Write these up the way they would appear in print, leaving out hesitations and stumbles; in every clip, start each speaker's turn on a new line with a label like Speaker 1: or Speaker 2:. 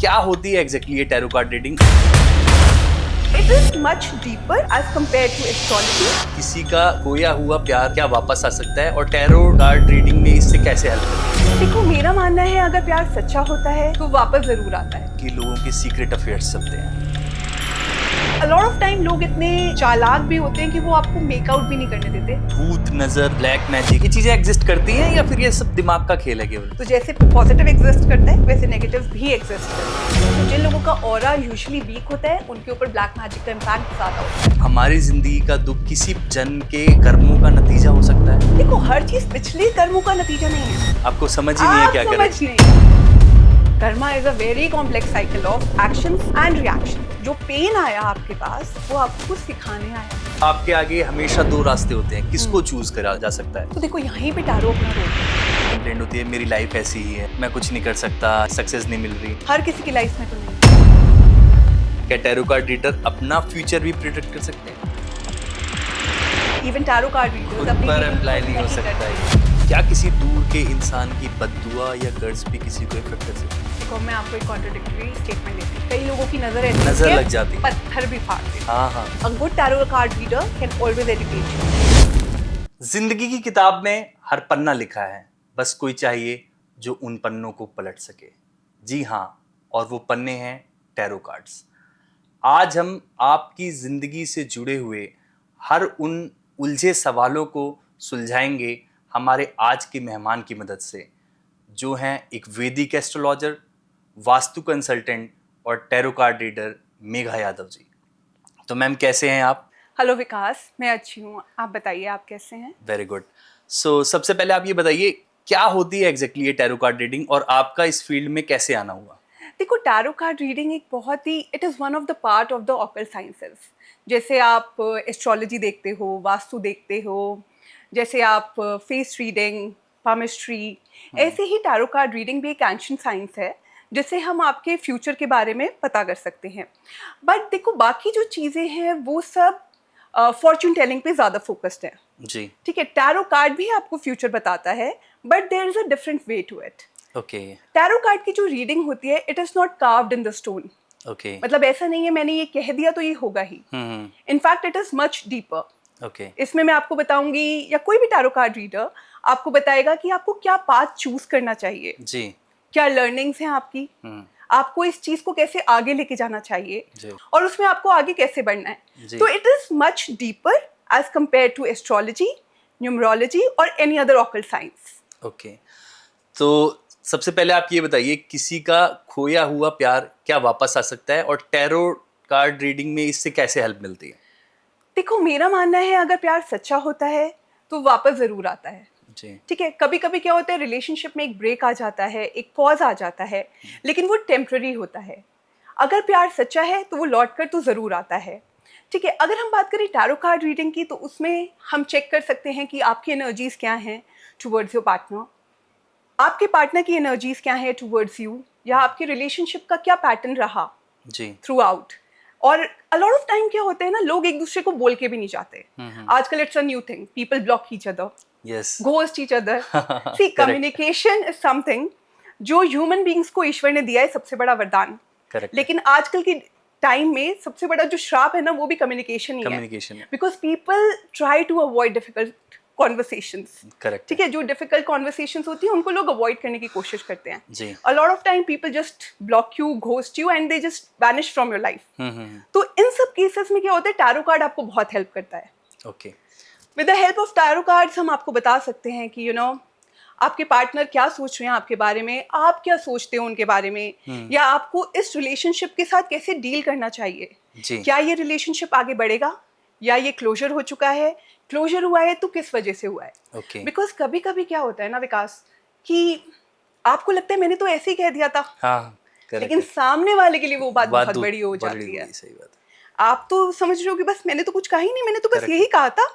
Speaker 1: क्या होती है एग्जैक्टली ये tarot card reading?
Speaker 2: It is much deeper as compared to astrology.
Speaker 1: किसी का खोया हुआ प्यार क्या वापस आ सकता है और टैरो कार्ड रीडिंग में इससे कैसे हेल्प करती है?
Speaker 2: देखो, मेरा मानना है अगर प्यार सच्चा होता है तो वापस जरूर आता है।
Speaker 1: कि लोगों के सीक्रेट अफेयर्स चलते हैं।
Speaker 2: A lot of time लोग इतने चालाक भी होते हैं कि वो आपको मेकआउट भी नहीं करने देते।
Speaker 1: भूत नजर, ब्लैक मैजिक, ये चीजें एग्जिस्ट करती हैं या फिर ये सब दिमाग का खेल है केवल?
Speaker 2: तो जैसे पॉजिटिव एग्जिस्ट करता है वैसे नेगेटिव भी एग्जिस्ट करता है। तो जिन लोगों का ऑरा यूजुअली वीक होता है उनके ऊपर ब्लैक मैजिक का इम्पैक्ट ज्यादा होता है।
Speaker 1: हमारी जिंदगी का दुख किसी जन के कर्मों का नतीजा हो सकता है।
Speaker 2: देखो, हर चीज पिछले कर्मों का नतीजा नहीं है।
Speaker 1: आपको समझ ही नहीं है क्या करें।
Speaker 2: समझ नहीं। Karma is a very complex cycle of actions and reaction. जो पेन आया आपके पास वो आपको सिखाने आया।
Speaker 1: आपके आगे हमेशा दो रास्ते होते हैं, किसको चूज करा जा सकता है?
Speaker 2: तो देखो, यहीं पे टैरो अपना रोल है।
Speaker 1: कंप्लेंट होती है मेरी लाइफ ऐसी ही है, मैं कुछ नहीं कर सकता, सक्सेस नहीं मिल रही।
Speaker 2: हर किसी की लाइफ में तो नहीं।
Speaker 1: क्या टैरो कार्ड रीडर अपना फ्यूचर भी प्रिडिक्ट कर सकते हैं?
Speaker 2: इवन टैरो कार्ड रीडर्स अपनी
Speaker 1: पर
Speaker 2: reading
Speaker 1: अप्लाई नहीं हो
Speaker 2: करते
Speaker 1: सकता
Speaker 2: हैं।
Speaker 1: है। क्या किसी दूर के इंसान की बद्दुआ या कर्ज भी किसी को इफेक्ट कर सकती है?
Speaker 2: देखो, मैं आपको एक कॉन्ट्रडिक्टरी स्टेटमेंट देती हूँ। कई लोगों की नजर ऐसी
Speaker 1: नजर
Speaker 2: होती है,
Speaker 1: लग जाती है।
Speaker 2: पत्थर भी फाड़ देती है।
Speaker 1: हाँ हाँ।
Speaker 2: A good tarot card reader can always educate you.
Speaker 1: जिंदगी की किताब में हर पन्ना लिखा है, बस कोई चाहिए जो उन पन्नों को पलट सके। जी हाँ, और वो पन्ने हैं टैरो कार्ड्स। आज हम आपकी जिंदगी से जुड़े हुए हर उन उलझे सवालों को सुलझाएंगे हमारे आज के मेहमान की मदद से, जो हैं एक वैदिक एस्ट्रोलॉजर, वास्तु कंसल्टेंट और tarot card reader Megha Yadav ji. तो मैम, कैसे हैं आप?
Speaker 2: हेलो विकास, मैं अच्छी हूँ। आप बताइए, आप कैसे हैं?
Speaker 1: Very good. सो सबसे पहले आप ये बताइए, क्या होती है एग्जैक्टली ये टैरो कार्ड रीडिंग और आपका इस फील्ड में कैसे आना हुआ?
Speaker 2: देखो, टैरो कार्ड रीडिंग एक बहुत ही it is one of the part of the occult sciences. जैसे आप एस्ट्रोलॉजी देखते हो, वास्तु देखते हो, जैसे आप फेस रीडिंग, पामिस्ट्री, ऐसे ही टैरो कार्ड रीडिंग भी एक एंशिएंट साइंस है जिससे हम आपके फ्यूचर के बारे में पता कर सकते हैं। बट देखो, बाकी जो चीज़ें हैं वो सब फॉर्चून टेलिंग पे ज़्यादा फोकस्ड है।
Speaker 1: जी।
Speaker 2: ठीक है, टैरो कार्ड भी आपको फ्यूचर बताता है, but there is a different way to it.
Speaker 1: Okay.
Speaker 2: Tarot card की जो रीडिंग होती है, it is not carved in the stone.
Speaker 1: Okay.
Speaker 2: मतलब ऐसा नहीं है मैंने ये कह दिया तो ये होगा ही। In fact it is much deeper.
Speaker 1: Okay.
Speaker 2: इसमें मैं आपको बताऊंगी, या कोई भी टैरो कार्ड रीडर आपको बताएगा कि आपको क्या पाथ चूज करना चाहिए,
Speaker 1: जी।
Speaker 2: क्या लर्निंग्स हैं आपकी, आपको इस चीज को कैसे आगे लेके जाना चाहिए
Speaker 1: जी।
Speaker 2: और उसमें आपको आगे कैसे बढ़ना है।
Speaker 1: जी।
Speaker 2: तो it is much deeper as compare to astrology, numerology और any other occult science.
Speaker 1: Okay. तो सबसे पहले आप ये बताइए, किसी का खोया हुआ प्यार क्या वापस आ सकता है और टैरो कार्ड रीडिंग में इससे कैसे हेल्प मिलती है?
Speaker 2: देखो, मेरा मानना है अगर प्यार सच्चा होता है तो वापस जरूर आता है।
Speaker 1: जी।
Speaker 2: ठीक है, कभी कभी क्या होता है, रिलेशनशिप में एक ब्रेक आ जाता है, एक पॉज आ जाता है, लेकिन वो टेम्पररी होता है। अगर प्यार सच्चा है तो वो लौट कर तो ज़रूर आता है। ठीक है, अगर हम बात करें टैरो कार्ड रीडिंग की, तो उसमें हम चेक कर सकते हैं कि आपकी एनर्जीज क्या हैं टुवर्ड्स योर पार्टनर, आपके पार्टनर की एनर्जीज क्या है टुवर्ड्स यू, या आपके रिलेशनशिप का क्या पैटर्न रहा
Speaker 1: जी।
Speaker 2: Through out. और अ लॉट ऑफ टाइम क्या होते हैं ना, लोग एक दूसरे को बोल के भी नहीं चाहते। आजकल it's a new thing, people block each other,
Speaker 1: yes,
Speaker 2: ghost each other. See, communication is something जो ह्यूमन बीइंग्स को ईश्वर ने दिया है, सबसे बड़ा वरदान।
Speaker 1: करेक्ट।
Speaker 2: लेकिन आजकल के टाइम में सबसे बड़ा जो श्राप है ना, वो भी कम्युनिकेशन ही है।
Speaker 1: कम्युनिकेशन है।
Speaker 2: Because people try to avoid difficult conversations.
Speaker 1: Correct.
Speaker 2: ठीक है, जो डिफिकल्ट कॉन्वर्सेशंस होती है उनको लोग अवॉइड करने की कोशिश करते हैं।
Speaker 1: जी।
Speaker 2: A lot of time people just block you, ghost you and they just vanish from your life. तो इन सब केसेस में क्या होता है, टैरो कार्ड आपको बहुत हेल्प करता है।
Speaker 1: Okay.
Speaker 2: With the help of tarot cards हम आपको बता सकते हैं कि आपके पार्टनर क्या सोच रहे हैं आपके बारे में, आप क्या सोचते हो उनके बारे में, या आपको इस रिलेशनशिप के साथ कैसे डील करना चाहिए।
Speaker 1: जी।
Speaker 2: क्या ये रिलेशनशिप आगे बढ़ेगा या ये क्लोजर हो चुका है, क्लोजर हुआ है तो किस वजह से हुआ है।
Speaker 1: ओके।
Speaker 2: बिकॉज कभी कभी क्या होता है ना विकास, कि आपको लगता है मैंने तो ऐसे ही कह दिया था,
Speaker 1: हाँ,
Speaker 2: लेकिन सामने वाले के लिए वो बात बहुत बड़ी हो जाती है।
Speaker 1: सही बात।
Speaker 2: आप तो समझ रहे हो कि बस मैंने तो कुछ कहा ही नहीं, मैंने तो बस यही कहा था।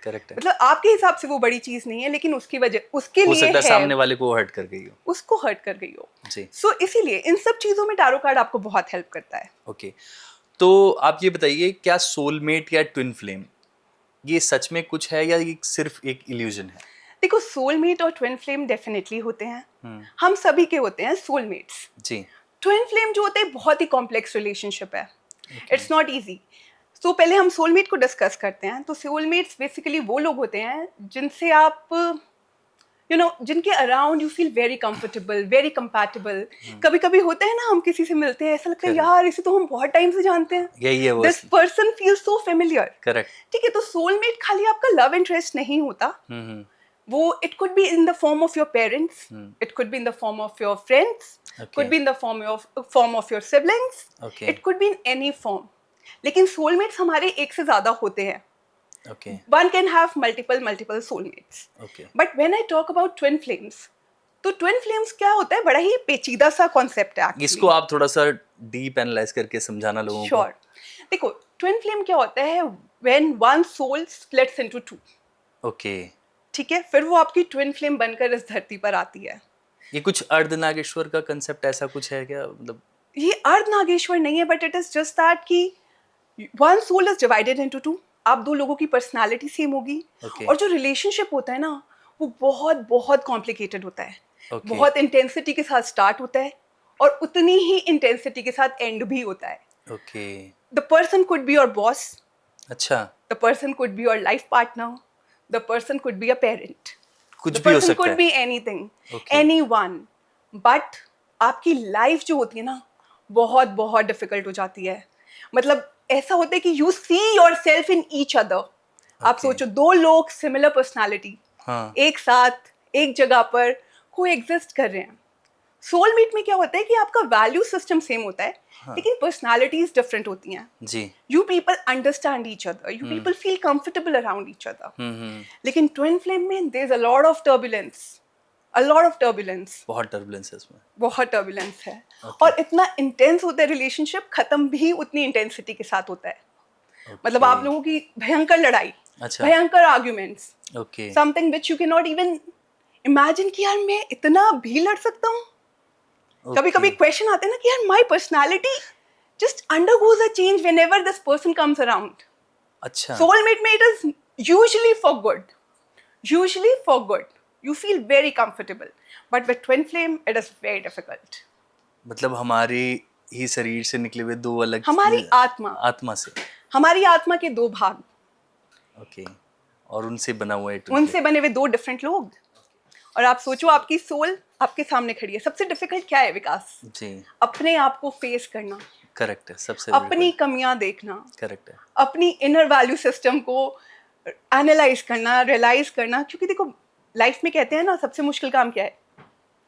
Speaker 1: करेक्ट है।
Speaker 2: मतलब आपके हिसाब से वो बड़ी चीज नहीं है, लेकिन उसकी वजह उसके
Speaker 1: हो
Speaker 2: लिए
Speaker 1: सकता
Speaker 2: है,
Speaker 1: सामने वाले को हर्ट कर गई हो,
Speaker 2: उसको हर्ट कर गई हो।
Speaker 1: जी।
Speaker 2: सो इसीलिए इन सब चीजों में टैरो कार्ड आपको बहुत हेल्प करता है।
Speaker 1: ओके। तो आप ये बताइए, क्या सोलमेट या ट्विन फ्लेम ये सच में कुछ है या ये सिर्फ एक इल्यूजन है?
Speaker 2: देखो, सोलमेट और ट्विन फ्लेम डेफिनेटली होते हैं। हम सभी के होते हैं सोलमेट्स।
Speaker 1: जी।
Speaker 2: ट्विन फ्लेम जो होता है बहुत ही कॉम्प्लेक्स रिलेशनशिप है. It's not easy. तो पहले हम सोलमेट को डिस्कस करते हैं. तो सोलमेट्स बेसिकली वो लोग होते हैं जिनसे आप जिनके around you feel very comfortable, very compatible. कभी कभी होते हैं ना, हम किसी से मिलते हैं, ऐसा लगता है यार इसे तो हम बहुत टाइम से जानते हैं.
Speaker 1: यही है वो.
Speaker 2: This person feels so familiar.
Speaker 1: Correct.
Speaker 2: ठीक है. तो सोलमेट खाली आपका लव इंटरेस्ट नहीं होता. वो it could be in the form of your parents, it could be in the form of your friends, could be in the form of your siblings, it could be in any form. लेकिन soulmates हमारे एक से ज्यादा होते हैं. One can have multiple soulmates. But when I talk about twin flames, तो twin flames क्या होता है, बड़ा ही पेचीदा सा कॉन्सेप्ट है actually.
Speaker 1: इसको आप थोड़ा सा डीप एनालाइज करके समझाना लोगों को.
Speaker 2: Sure. देखो, twin flame क्या होता है, when one soul splits into two.
Speaker 1: Okay.
Speaker 2: ठीक है. फिर वो आपकी twin flame बनकर इस धरती पर आती है.
Speaker 1: ये कुछ अर्धनागेश्वर का कंसेप्ट ऐसा कुछ है क्या? मतलब
Speaker 2: ये अर्धनागेश्वर नहीं है, but it is just that कि one soul is divided into two. आप दो लोगों की पर्सनालिटी सेम होगी. और जो रिलेशनशिप होता है ना, वो बहुत बहुत कॉम्प्लिकेटेड होता है. बहुत इंटेंसिटी के साथ स्टार्ट होता है और उतनी ही इंटेंसिटी के साथ एंड भी होता है. The person could be your boss.
Speaker 1: अच्छा.
Speaker 2: The person could be your life partner. The person could be a parent.
Speaker 1: कुछ भी हो सकता है.
Speaker 2: Could be anything, anyone. But आपकी लाइफ जो होती है ना, बहुत बहुत डिफिकल्ट हो जाती है. मतलब ऐसा होता है कि you see your self in each other. आप सोचो, दो लोग सिमिलर पर्सनालिटी एक साथ एक जगह पर को एग्जिस्ट कर रहे हैं. सोलमेट में क्या होता है कि आपका वैल्यू सिस्टम सेम होता है, लेकिन पर्सनालिटीज डिफरेंट होती हैं. You people understand each other, you people feel comfortable around each other. लेकिन ट्विन फ्लेम में there is a lot of turbulence. बहुत
Speaker 1: टर्बुलेंस है इसमें.
Speaker 2: बहुत टर्बुलेंस है. और इतना इंटेंस होता है रिलेशनशिप, खत्म भी उतनी इंटेंसिटी के साथ होता है. मतलब आप लोगों की भयंकर लड़ाई, भयंकर arguments, something which you can not even imagine कि यार मैं इतना भी लड़ सकता हूँ. कभी कभी क्वेश्चन आते हैं ना कि यार my personality just undergoes a change whenever this person comes around.
Speaker 1: अच्छा.
Speaker 2: सोलमेट में it is usually for good. You feel very comfortable, but with twin flame it is very difficult.
Speaker 1: मतलब हमारे ही शरीर से निकले हुए दो अलग,
Speaker 2: हमारी आत्मा
Speaker 1: से,
Speaker 2: हमारी आत्मा के दो भाग.
Speaker 1: और उनसे बना हुआ है,
Speaker 2: उनसे बने हुए दो डिफरेंट लोग. और आप सोचो, आपकी सोल आपके सामने खड़ी है. सबसे डिफिकल्ट क्या है विकास?
Speaker 1: जी.
Speaker 2: अपने आप को फेस करना.
Speaker 1: करेक्ट है. सबसे
Speaker 2: अपनी कमियां देखना.
Speaker 1: करेक्ट है.
Speaker 2: अपनी इनर वैल्यू सिस्टम को एनालाइज करना, रियलाइज करना. क्योंकि देखो, लाइफ में कहते हैं ना, सबसे मुश्किल काम क्या है?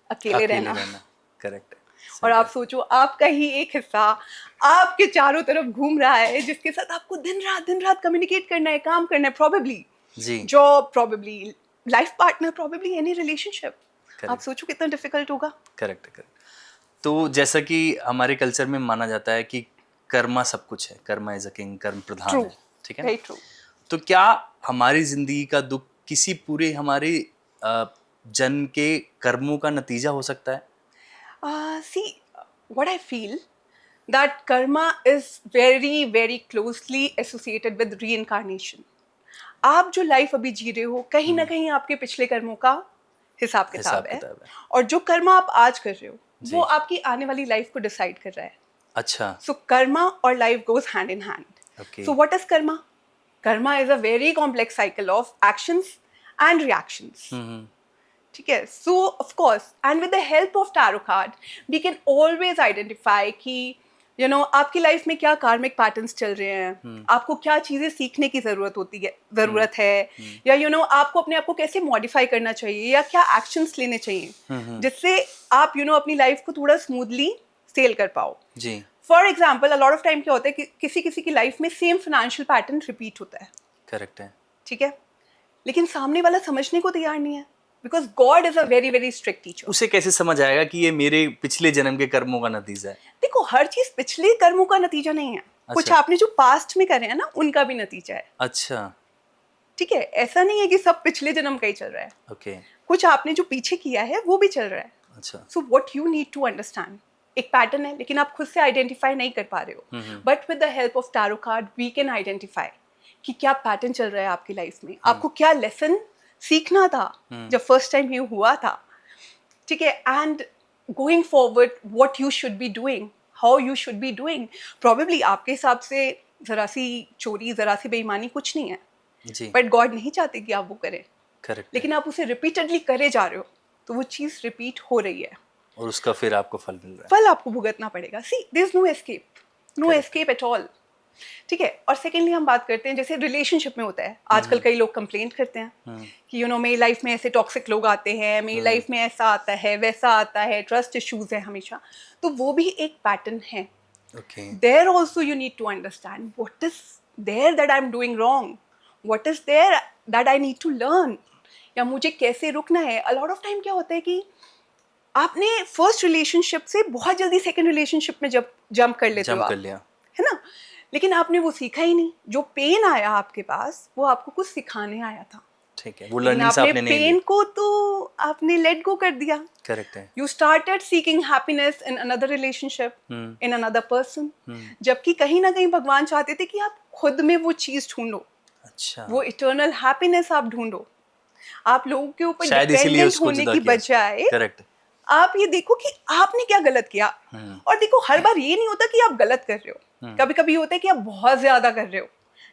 Speaker 2: अकेले रहना.
Speaker 1: करेक्ट है.
Speaker 2: और आप सोचो, आपका ही एक हिस्सा आपके चारों तरफ घूम रहा है, जिसके साथ आपको दिन रात कम्युनिकेट करना है, काम करना है. Probably job, probably life partner, probably any relationship. आप सोचो कितना डिफिकल्ट होगा.
Speaker 1: करेक्ट. तो जैसा कि हमारे कल्चर में माना जाता है कि कर्मा सब कुछ है, कर्मा इज अ किंग, कर्म प्रधान है. ठीक है. तो क्या हमारी जिंदगी का दुख किसी पूरे हमारे जन्म के कर्मों का नतीजा हो सकता है?
Speaker 2: See, what I feel that karma is very very closely associated with reincarnation. आप जो लाइफ अभी जी रहे हो, कहीं ना कहीं आपके पिछले कर्मों का हिसाब किताब है. और जो कर्मा आप आज कर रहे हो, वो आपकी आने वाली लाइफ को डिसाइड कर रहा है. अच्छा. सो कर्मा और life goes hand in hand. So what is Karma? Karma is a very complex cycle of actions and reactions. ठीक है. So of course, and with the help of tarot card, we can always identify कि आपकी life में क्या कार्मिक patterns चल रहे हैं, आपको क्या चीजें सीखने की जरूरत है, या आपको अपने आप को कैसे मॉडिफाई करना चाहिए, या क्या एक्शंस लेने चाहिए जिससे आप अपनी लाइफ को थोड़ा स्मूथली सेल कर पाओ. जी. For example, a lot of time क्या होता है कि किसी की लाइफ में सेम फाइनेंशियल पैटर्न रिपीट होता है. करेक्ट है. ठीक है. लेकिन सामने वाला समझने को तैयार नहीं है, because God is a very very strict teacher. उसे कैसे समझ आएगा कि ये मेरे पिछले जन्म के कर्मों का नतीजा है? देखो, हर चीज पिछले कर्मों का नतीजा नहीं है. अच्छा. कुछ आपने जो पास्ट में करे हैं ना, उनका भी नतीजा है. अच्छा. ठीक है. ऐसा नहीं है कि सब पिछले जन्म का ही चल रहा है. ओके. कुछ आपने जो पीछे किया है वो भी चल रहा है. अच्छा. So what you need to understand, एक पैटर्न है, लेकिन आप खुद से आइडेंटिफाई नहीं कर पा रहे हो. But with the help of tarot card we can identify कि क्या पैटर्न चल रहा है आपकी लाइफ में, आपको क्या लेसन सीखना था जब फर्स्ट टाइम ये हुआ था. ठीक है. And going forward what you should be doing, how you should be doing. Probably आपके हिसाब से ज़रा सी चोरी, ज़रा सी बेईमानी कुछ नहीं है,
Speaker 1: जी
Speaker 2: बट गॉड नहीं चाहते कि आप वो करें,
Speaker 1: करेक्ट।
Speaker 2: लेकिन आप उसे रिपीटेडली करे जा रहे हो, तो वो चीज़ रिपीट हो रही है,
Speaker 1: और उसका फिर आपको फल मिल रहा है।
Speaker 2: फल आपको भुगतना पड़ेगा। See there is no escape, no
Speaker 1: Correct.
Speaker 2: Escape at all. ठीक है। और सेकेंडली हम बात करते हैं, जैसे रिलेशनशिप में होता है, आजकल कई लोग कंप्लेंट करते हैं कि यू नो मेरी लाइफ में ऐसे टॉक्सिक लोग आते हैं, मेरी लाइफ में ऐसा आता है, वैसा आता है, ट्रस्ट इश्यूज है हमेशा। तो वो भी एक पैटर्न है।
Speaker 1: Okay
Speaker 2: There also you need to understand what is there that I'm doing wrong, what is there that I need to learn, या मुझे कैसे रुकना है। A lot of time क्या होता है कि आपने फर्स्ट रिलेशनशिप से बहुत जल्दी सेकंड रिलेशनशिप में जब जंप कर लेते हो
Speaker 1: जंप कर
Speaker 2: आप,
Speaker 1: लिया।
Speaker 2: है ना, लेकिन आपने वो सीखा ही नहीं। जो पेन आया आपके पास वो आपको कुछ सिखाने आया था,
Speaker 1: ठीक है, वो
Speaker 2: लेकिन
Speaker 1: लर्निंग्स
Speaker 2: आपने
Speaker 1: आपने नहीं
Speaker 2: पेन
Speaker 1: ली।
Speaker 2: को तो आपने लेट गो कर दिया।
Speaker 1: करेक्ट है।
Speaker 2: You started seeking happiness in another relationship, in another person, जबकि कहीं ना कहीं भगवान चाहते थे कि आप खुद में वो चीज ढूंढो,
Speaker 1: अच्छा,
Speaker 2: वो इटर्नल हैप्पीनेस आप ढूंढो। आप लोगों के ऊपर
Speaker 1: शायद इसीलिए
Speaker 2: डिपेंडेंट
Speaker 1: उसको
Speaker 2: होने
Speaker 1: जुदा
Speaker 2: की
Speaker 1: किया।
Speaker 2: बजाय
Speaker 1: करेक्ट।
Speaker 2: आप ये देखो कि आपने क्या गलत किया। और देखो, हर बार ये नहीं होता कि आप गलत कर रहे हो, कभी कभी होता है कि आप बहुत ज्यादा कर रहे हो,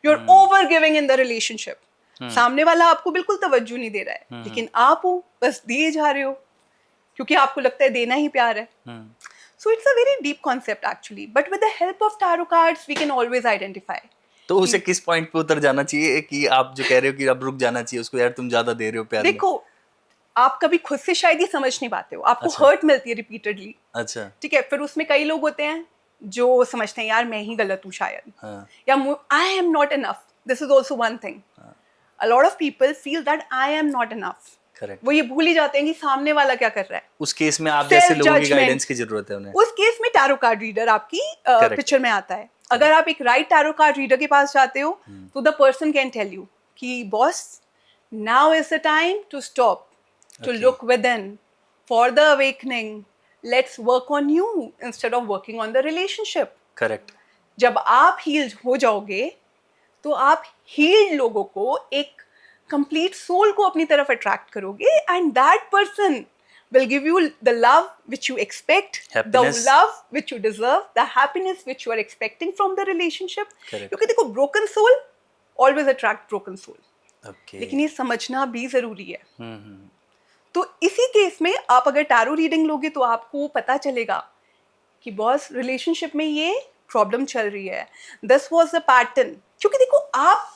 Speaker 2: you are over giving in the relationship. सामने वाला आपको बिल्कुल तवज्जो नहीं दे रहा है, लेकिन आप हो बस दिए जा रहे हो, क्योंकि आपको लगता है देना ही प्यार है। So it's a very deep concept actually, but with the help of tarot cards we can always identify.
Speaker 1: तो उसे किस पॉइंट पे उतर जाना चाहिए कि आप जो कह रहे हो कि अब रुक जाना चाहिए उसको, यार तुम ज्यादा दे रहे हो प्यार में।
Speaker 2: देखो, आप कभी खुद से शायद ये समझ नहीं पाते हो, आपको
Speaker 1: अच्छा।
Speaker 2: हर्ट मिलती है रिपीटेडली,
Speaker 1: अच्छा।
Speaker 2: ठीक है, फिर उसमें कई लोग होते हैं जो समझते हैं यार मैं ही गलत हूँ शायद,
Speaker 1: हाँ।
Speaker 2: या I am not enough. This is also one thing, a lot of people feel that I am not enough.
Speaker 1: Correct.
Speaker 2: वो ये भूल ही जाते हैं कि सामने वाला क्या कर रहा है।
Speaker 1: उस केस में आप जैसे लोगों की
Speaker 2: Self-judgment.
Speaker 1: गाइडेंस की जरूरत है उन्हें।
Speaker 2: उस केस में टैरो कार्ड रीडर आपकी
Speaker 1: Correct.
Speaker 2: पिक्चर में आता है। अगर आप एक राइट टैरो कार्ड रीडर के पास जाते हो, तो the person can tell you कि boss, now is the time to stop, to
Speaker 1: Okay.
Speaker 2: Look within for the awakening, let's work on you instead of working on the relationship.
Speaker 1: Correct.
Speaker 2: जब आप heeled हो जाओगे, तो आप heeled लोगों को, एक कंप्लीट सोल को अपनी तरफ अट्रैक्ट करोगे, and that person will give you the love which you expect,
Speaker 1: Happiness.
Speaker 2: the love which you deserve, the happiness which you are expecting from the relationship.
Speaker 1: Correct.
Speaker 2: क्योंकि देखो, broken soul always attract broken soul.
Speaker 1: Okay.
Speaker 2: लेकिन ये समझना भी जरूरी है। तो इसी केस में आप अगर टैरो रीडिंग लोगे तो आपको पता चलेगा कि बॉस रिलेशनशिप में ये प्रॉब्लम चल रही है, दिस वाज द पैटर्न। क्योंकि देखो, आप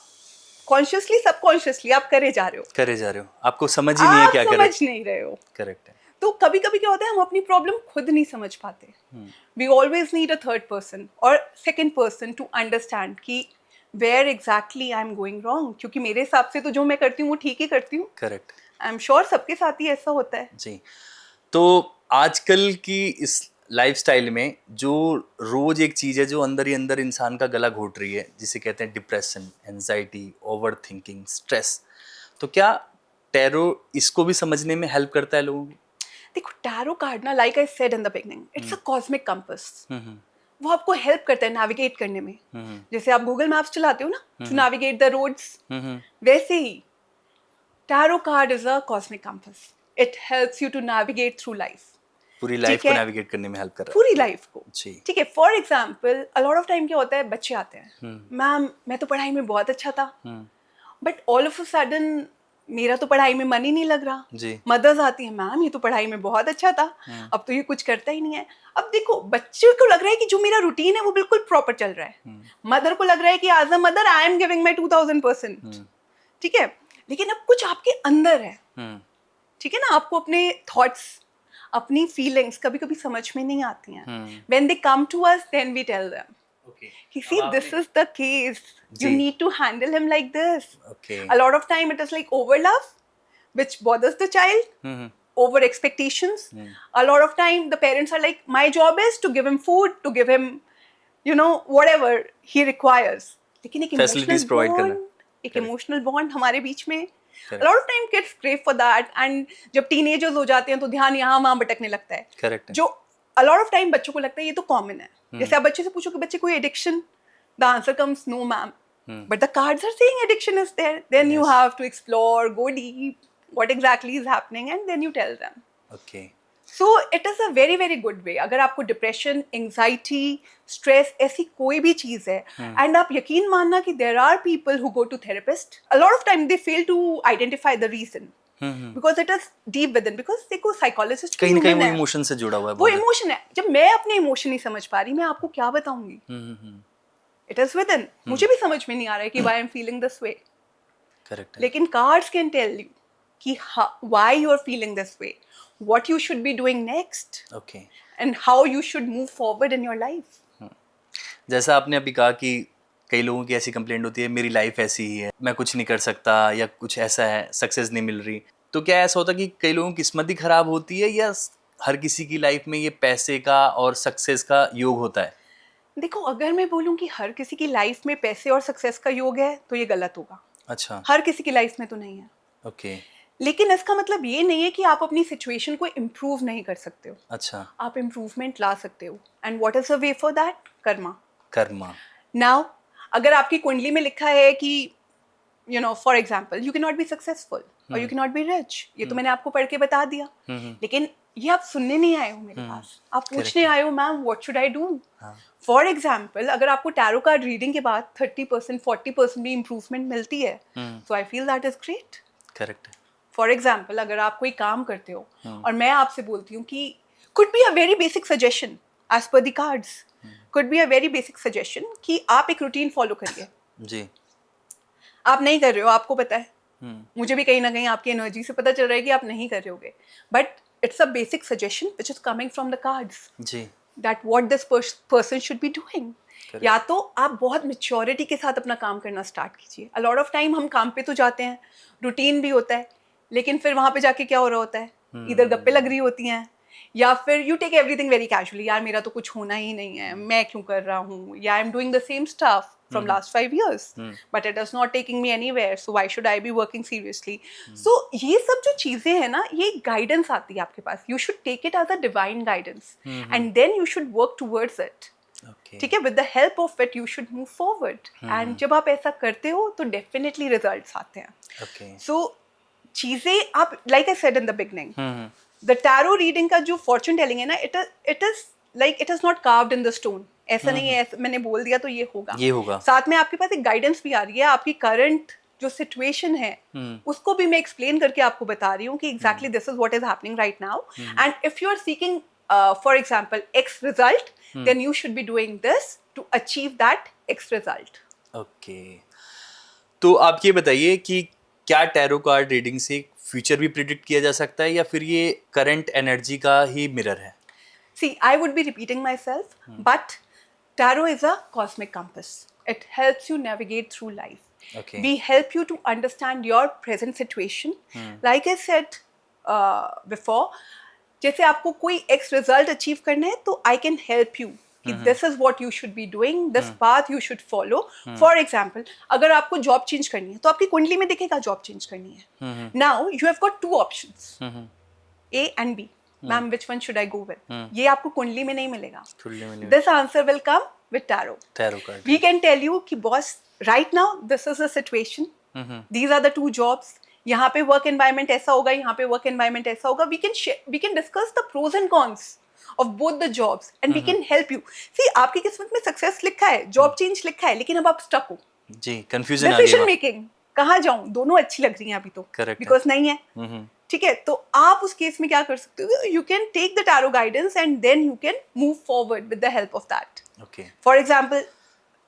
Speaker 2: कॉन्शियसली सबकॉन्शियसली आप करे जा रहे हो,
Speaker 1: आपको समझ ही नहीं है क्या
Speaker 2: आप
Speaker 1: करें।
Speaker 2: समझ नहीं रहे हो।
Speaker 1: करेक्ट है।
Speaker 2: तो कभी कभी क्या होता है, हम अपनी प्रॉब्लम खुद नहीं समझ पाते। We always need a third person और सेकंड पर्सन टू अंडरस्टैंड कि where exactly I am going wrong. क्योंकि मेरे हिसाब से तो जो मैं करती हूँ वो ठीक ही करती हूँ।
Speaker 1: करेक्ट।
Speaker 2: आई एम श्योर सबके साथ ही ऐसा होता है।
Speaker 1: जी। तो आजकल की इस लाइफस्टाइल में जो रोज एक चीज है जो अंदर ही अंदर इंसान का गला घोट रही है, जिसे कहते हैं depression, anxiety, over thinking, stress, तो क्या टैरो इसको भी समझने में हेल्प करता है लोगों को?
Speaker 2: देखो, टैरो कार्ड ना, like I said in the beginning, it's a cosmic compass. वो आपको हेल्प करता है नेविगेट करने में। जैसे आप गूगल मैप्स चलाते हो ना, टू नेविगेट द रोड्स, वैसे ही tarot card is a cosmic compass. It helps you to navigate through life.
Speaker 1: पूरी लाइफ को नेविगेट करने में हेल्प कर रहा है।
Speaker 2: पूरी लाइफ को।
Speaker 1: जी।
Speaker 2: ठीक है। For example, a lot of time क्या होता है, बच्चे आते हैं, मैम मैं तो पढ़ाई में बहुत अच्छा था, but all of a sudden मेरा तो पढ़ाई में मन ही नहीं लग रहा।
Speaker 1: जी।
Speaker 2: मदर्स आती है, मैम ये तो पढ़ाई में बहुत अच्छा था, अब तो ये कुछ करता ही नहीं है। अब देखो, बच्चे को लग रहा है कि जो मेरा रूटीन है वो बिल्कुल प्रॉपर चल रहा है। मदर को लग रहा है कि as a mother I am giving my 2000%। ठीक है। लेकिन अब कुछ आपके अंदर है, ठीक है ना, आपको अपने थॉट्स, अपनी फीलिंग्स कभी कभी समझ में नहीं आती हैं। When they come to us, then we tell them, okay, see, this is the case. You need to handle him like this.
Speaker 1: Okay.
Speaker 2: A lot of time it is like over love, which bothers the child. Over expectations. A lot of time the parents are like, my job is to give him food, to give him, you know, whatever he requires. लेकिन एक
Speaker 1: Facilities provide करना।
Speaker 2: एक emotional bond हमारे बीच में। A lot of time kids crave for that, and जब teenagers हो जाते हैं तो ध्यान यहाँ वहाँ भटकने लगता है।
Speaker 1: Correct।
Speaker 2: जो a lot of time बच्चों को लगता है ये तो कॉमन है। जैसे आप बच्चे से पूछो कि बच्चे कोई addiction, the answer comes no ma'am, but the cards are saying addiction is there, then you have to explore, go deep, what exactly is happening, and then you tell them.
Speaker 1: Okay.
Speaker 2: So it is a very very good way. अगर आपको depression, anxiety, stress ऐसी कोई भी चीज़ है, and आप यकीन मानना कि there are people who go to therapist, a lot of time they fail to identify the reason because it is deep within. Because देखो साइकोलॉजिस्ट
Speaker 1: कहीं ना कहीं वो इमोशन से जुड़ा हुआ है,
Speaker 2: वो इमोशन है. जब मैं अपने इमोशन नहीं समझ पा रही, मैं आपको क्या बताऊंगी? It is within. मुझे भी समझ में नहीं आ रहा है कि why I am feeling this way.
Speaker 1: Correct.
Speaker 2: लेकिन कार्ड्स कैन टेल यू कि why you are feeling this way, what you should be doing next,
Speaker 1: okay.
Speaker 2: and how you should move forward in your life.
Speaker 1: जैसा आपने अभी कहा कि कई लोगों की ऐसी कंप्लेंट होती है, मेरी लाइफ ऐसी ही है, मैं कुछ नहीं कर सकता, या कुछ ऐसा है, सक्सेस नहीं मिल रही. तो क्या ऐसा होता है कि कई लोगों की किस्मत ही खराब होती है, या हर किसी की लाइफ में ये पैसे का और सक्सेस का योग होता है?
Speaker 2: देखो, अगर मैं बोलूं कि हर किसी की लाइफ में पैसे और सक्सेस का योग है तो ये गलत होगा.
Speaker 1: अच्छा.
Speaker 2: हर किसी की लाइफ में तो नहीं है.
Speaker 1: ओके.
Speaker 2: लेकिन इसका मतलब ये नहीं है कि आप अपनी सिचुएशन को इम्प्रूव नहीं कर सकते हो.
Speaker 1: अच्छा.
Speaker 2: आप इम्प्रूवमेंट ला सकते हो. And what is the way for that? Karma.
Speaker 1: Karma.
Speaker 2: Now अगर आपकी कुंडली में लिखा है कि you know for example you can not be successful और you can not be rich, ये तो मैंने आपको पढ़ के बता दिया. लेकिन ये आप सुनने नहीं आए हो मेरे पास, आप पूछने आए हो ma'am what should I do. For example अगर आपको टैरो कार्ड रीडिंग के बाद 30% 40% भी इम्प्रूवमेंट मिलती है, so I feel that is great.
Speaker 1: Correct.
Speaker 2: For example अगर आप कोई काम करते हो और मैं आपसे बोलती हूँ कि could be a very basic suggestion as per the cards, could be a very basic suggestion कि आप एक रूटीन फॉलो करिए.
Speaker 1: जी.
Speaker 2: आप नहीं कर रहे हो, आपको पता है. मुझे भी कहीं ना कहीं आपकी एनर्जी से पता चल रहा है कि आप नहीं कर रहे होगे, but it's a basic suggestion which is coming from the cards.
Speaker 1: जी.
Speaker 2: That what this person should be doing. या तो आप बहुत मेच्योरिटी के साथ अपना काम करना स्टार्ट कीजिए. अ लॉट ऑफ टाइम हम काम पे तो जाते हैं, रूटीन भी होता है, लेकिन फिर वहाँ पे जाके क्या हो रहा होता है, इधर गप्पे लग रही होती हैं, या फिर you take everything very casually. यार मेरा तो कुछ होना ही नहीं है, मैं क्यों कर रहा हूँ, या I am doing the same stuff from last 5 years, but it is not taking me anywhere, so why should I be working seriously? So ये सब जो चीजें हैं ना, ये गाइडेंस आती है आपके पास. You should take it as a divine guidance, and then you should work towards it.
Speaker 1: Okay.
Speaker 2: ठीक है, with the help of it you should move forward. And जब आप ऐसा करते हो तो definitely results आते हैं.
Speaker 1: Okay.
Speaker 2: So चीजें आप like I said in the beginning, the tarot reading का जो fortune telling है ना, it is like it is not carved in the stone. ऐसा नहीं है मैंने बोल दिया तो ये होगा. साथ में आपके पास एक गाइडेंस भी आ रही है. आपकी करंट जो सिचुएशन है उसको भी मैं एक्सप्लेन करके आपको बता रही हूँ कि exactly this is what is happening right now. And if you are seeking for example X result, then you should be doing this to achieve that X result.
Speaker 1: Okay. तो आप ये बताइए कि क्या टैरो कार्ड रीडिंग से future भी predict किया जा सकता है, या फिर ये करंट एनर्जी का ही मिरर है?
Speaker 2: See, I would be repeating myself, but tarot is a cosmic compass. It helps you navigate through life.
Speaker 1: Okay.
Speaker 2: We help you to understand your present situation. Like I said before, जैसे आपको कोई X result achieve करना है तो I can help you कि this is what you should be doing, this path you should follow. For example, अगर आपको job change करनी है तो आपकी कुंडली में दिखेगा जॉब चेंज करनी है. Now you have got two options, A and B. Ma'am which one should I go with? ये आपको कुंडली में नहीं मिलेगा. This answer will come with tarot card. We can tell you कि boss right now this is the situation, these are the two jobs, यहाँ पे work environment ऐसा होगा, यहाँ पे वर्क एनवायरनमेंट ऐसा होगा. We can discuss the pros and cons of both the jobs and we can help you. See, आपकी किस्मत में सक्सेस लिखा है, जॉब चेंज लिखा है, लेकिन अब आप स्टक हो.
Speaker 1: जी, कंफ्यूजन आ गया.
Speaker 2: डिसीजन मेकिंग कहाँ जाऊँ, दोनों अच्छी लग रही हैं अभी तो, बिकॉज नहीं है. ठीक है, तो आप उस केस में क्या कर सकते हो? You can take the tarot guidance and then you can move forward with the help of that.
Speaker 1: Okay.
Speaker 2: For example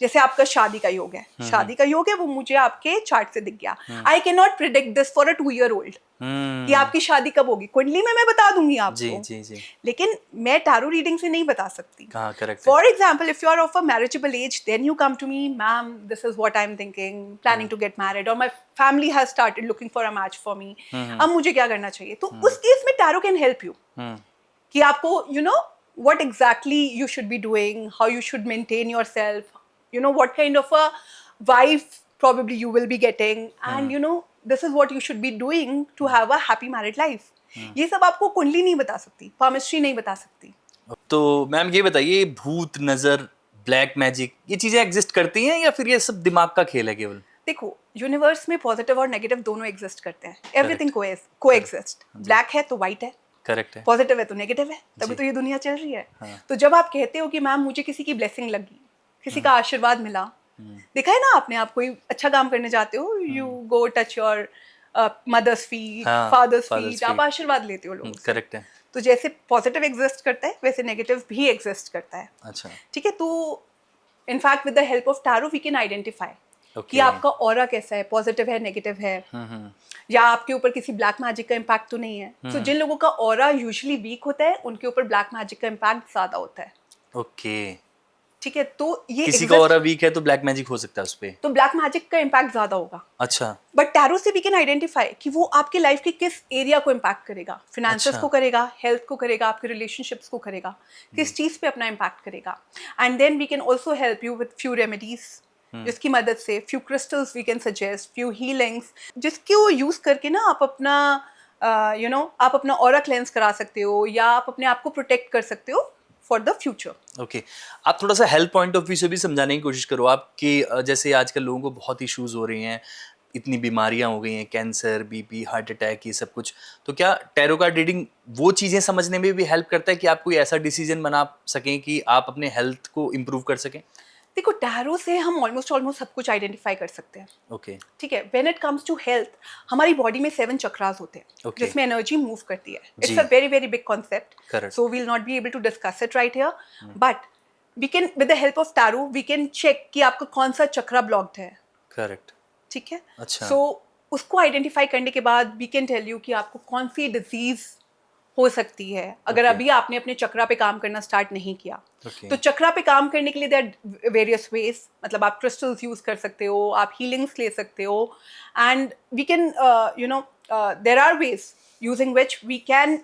Speaker 2: जैसे आपका शादी का योग है, शादी का योग है, वो मुझे आपके चार्ट से दिख गया. I can not predict this for a 2-year-old कि आपकी शादी कब होगी. कुंडली में मैं बता दूंगी आपको,
Speaker 1: जी.
Speaker 2: लेकिन मैं टैरो रीडिंग से नहीं बता सकती.
Speaker 1: Correct.
Speaker 2: For example if you are of a marriageable age, then you come to me, ma'am this is what I am thinking, planning to get married, और my family has started looking for a match for me. अब मुझे क्या करना चाहिए? तो उस case में tarot can help you कि आपको you know what exactly you should be doing, how you should maintain yourself, you know what kind of a wife probably you will be getting, and you know this is what you should be doing to have a happy married life. ये सब आपको कुंडली नहीं बता सकती, palmistry नहीं बता सकती.
Speaker 1: तो मैम ये बताइए, भूत, नजर, ब्लैक मैजिक, ये चीजें एग्जिस्ट करती हैं या फिर ये सब दिमाग का खेल है केवल?
Speaker 2: देखो, यूनिवर्स में पॉजिटिव और नेगेटिव दोनों एग्जिस्ट करते हैं. एवरीथिंग को एग्जिस्ट. ब्लैक है तो व्हाइट है,
Speaker 1: करेक्ट है।
Speaker 2: पॉजिटिव है तो नेगेटिव है, तभी
Speaker 1: जी।
Speaker 2: तो ये दुनिया चल रही है।
Speaker 1: हाँ।
Speaker 2: तो जब आप कहते हो कि मैम मुझे किसी की ब्लेसिंग लगी, किसी का आशीर्वाद मिला, देखा है ना आपने, आप कोई अच्छा काम करने जाते हो, you go touch your mother's feet,
Speaker 1: हाँ,
Speaker 2: फादर्स
Speaker 1: father's
Speaker 2: फीट, आप
Speaker 1: feet।
Speaker 2: आशीर्वाद लेते हो लोगों से।
Speaker 1: करेक्ट है।
Speaker 2: तो जैसे पॉजिटिव एग्जिस्ट करता है वैसे नेगेटिव भी एग्जिस्ट करता है।
Speaker 1: अच्छा।
Speaker 2: ठीक है, तो in fact with the help of tarot we can identify कि
Speaker 1: ओके।
Speaker 2: आपका ऑरा कैसा है, पॉजिटिव है, नेगेटिव है, या आपके ऊपर किसी ब्लैक मैजिक का इम्पैक्ट तो नहीं है। तो जिन लोगों का ऑरा यूजुअली वीक होता है उनके ऊपर ब्लैक मैजिक का इम्पैक्ट ज्यादा होता है।
Speaker 1: ओके।
Speaker 2: ठीक है, तो ये
Speaker 1: किसी का ऑरा वीक है तो ब्लैक मैजिक हो सकता है उस पे।
Speaker 2: तो ब्लैक मैजिक का इम्पैक्ट ज्यादा होगा।
Speaker 1: अच्छा।
Speaker 2: बट टैरो से वी कैन आइडेंटिफाई कि वो आपके लाइफ के किस एरिया को इम्पैक्ट करेगा, फिनेंसेस
Speaker 1: अच्छा।
Speaker 2: को करेगा, हेल्थ को करेगा, आपके रिलेशनशिप्स को करेगा, किस चीज पे अपना इम्पैक्ट करेगा। And then we can also help you with few remedies, जिसकी मदद से few crystals we can suggest, few healings, जिसको यूज करके ना आप अपना आप अपना ऑरा क्लेंस करा सकते हो, या आप अपने आप को प्रोटेक्ट कर सकते हो फॉर द फ्यूचर।
Speaker 1: ओके। आप थोड़ा सा हेल्थ पॉइंट ऑफ व्यू से भी समझाने की कोशिश करो आप कि जैसे आजकल लोगों को बहुत इश्यूज हो रही हैं, इतनी बीमारियां हो गई हैं, कैंसर, बीपी, हार्ट अटैक, ये सब कुछ। तो क्या टैरो कार्ड रीडिंग वो चीज़ें समझने में भी हेल्प करता है कि आप कोई ऐसा डिसीजन बना सकें कि आप अपने हेल्थ को इम्प्रूव कर सकें?
Speaker 2: देखो, टैरो से हम ऑलमोस्ट सब कुछ आइडेंटिफाई कर सकते हैं।
Speaker 1: ओके।
Speaker 2: ठीक है, when it comes to health, हमारी बॉडी में 7 चक्रास होते हैं
Speaker 1: Okay.
Speaker 2: जिसमें एनर्जी मूव करती है। इट्स
Speaker 1: जी।
Speaker 2: A very very big concept,
Speaker 1: Correct.
Speaker 2: So we will not be able to discuss it right here, but we can with the help of tarot we can check कि आपका कौन सा चक्रा blocked है।
Speaker 1: Correct.
Speaker 2: ठीक है,
Speaker 1: अच्छा।
Speaker 2: सो उसको आइडेंटिफाई करने के बाद वी कैन टेल यू कि आपको कौन सी डिजीज हो सकती है अगर
Speaker 1: Okay.
Speaker 2: अभी आपने अपने चक्रा पे काम करना स्टार्ट नहीं किया।
Speaker 1: Okay.
Speaker 2: तो चक्रा पे काम करने के लिए देयर वेरियस वेज, मतलब आप क्रिस्टल्स यूज कर सकते हो, आप हीलिंग्स ले सकते हो, and we can there are ways using which we can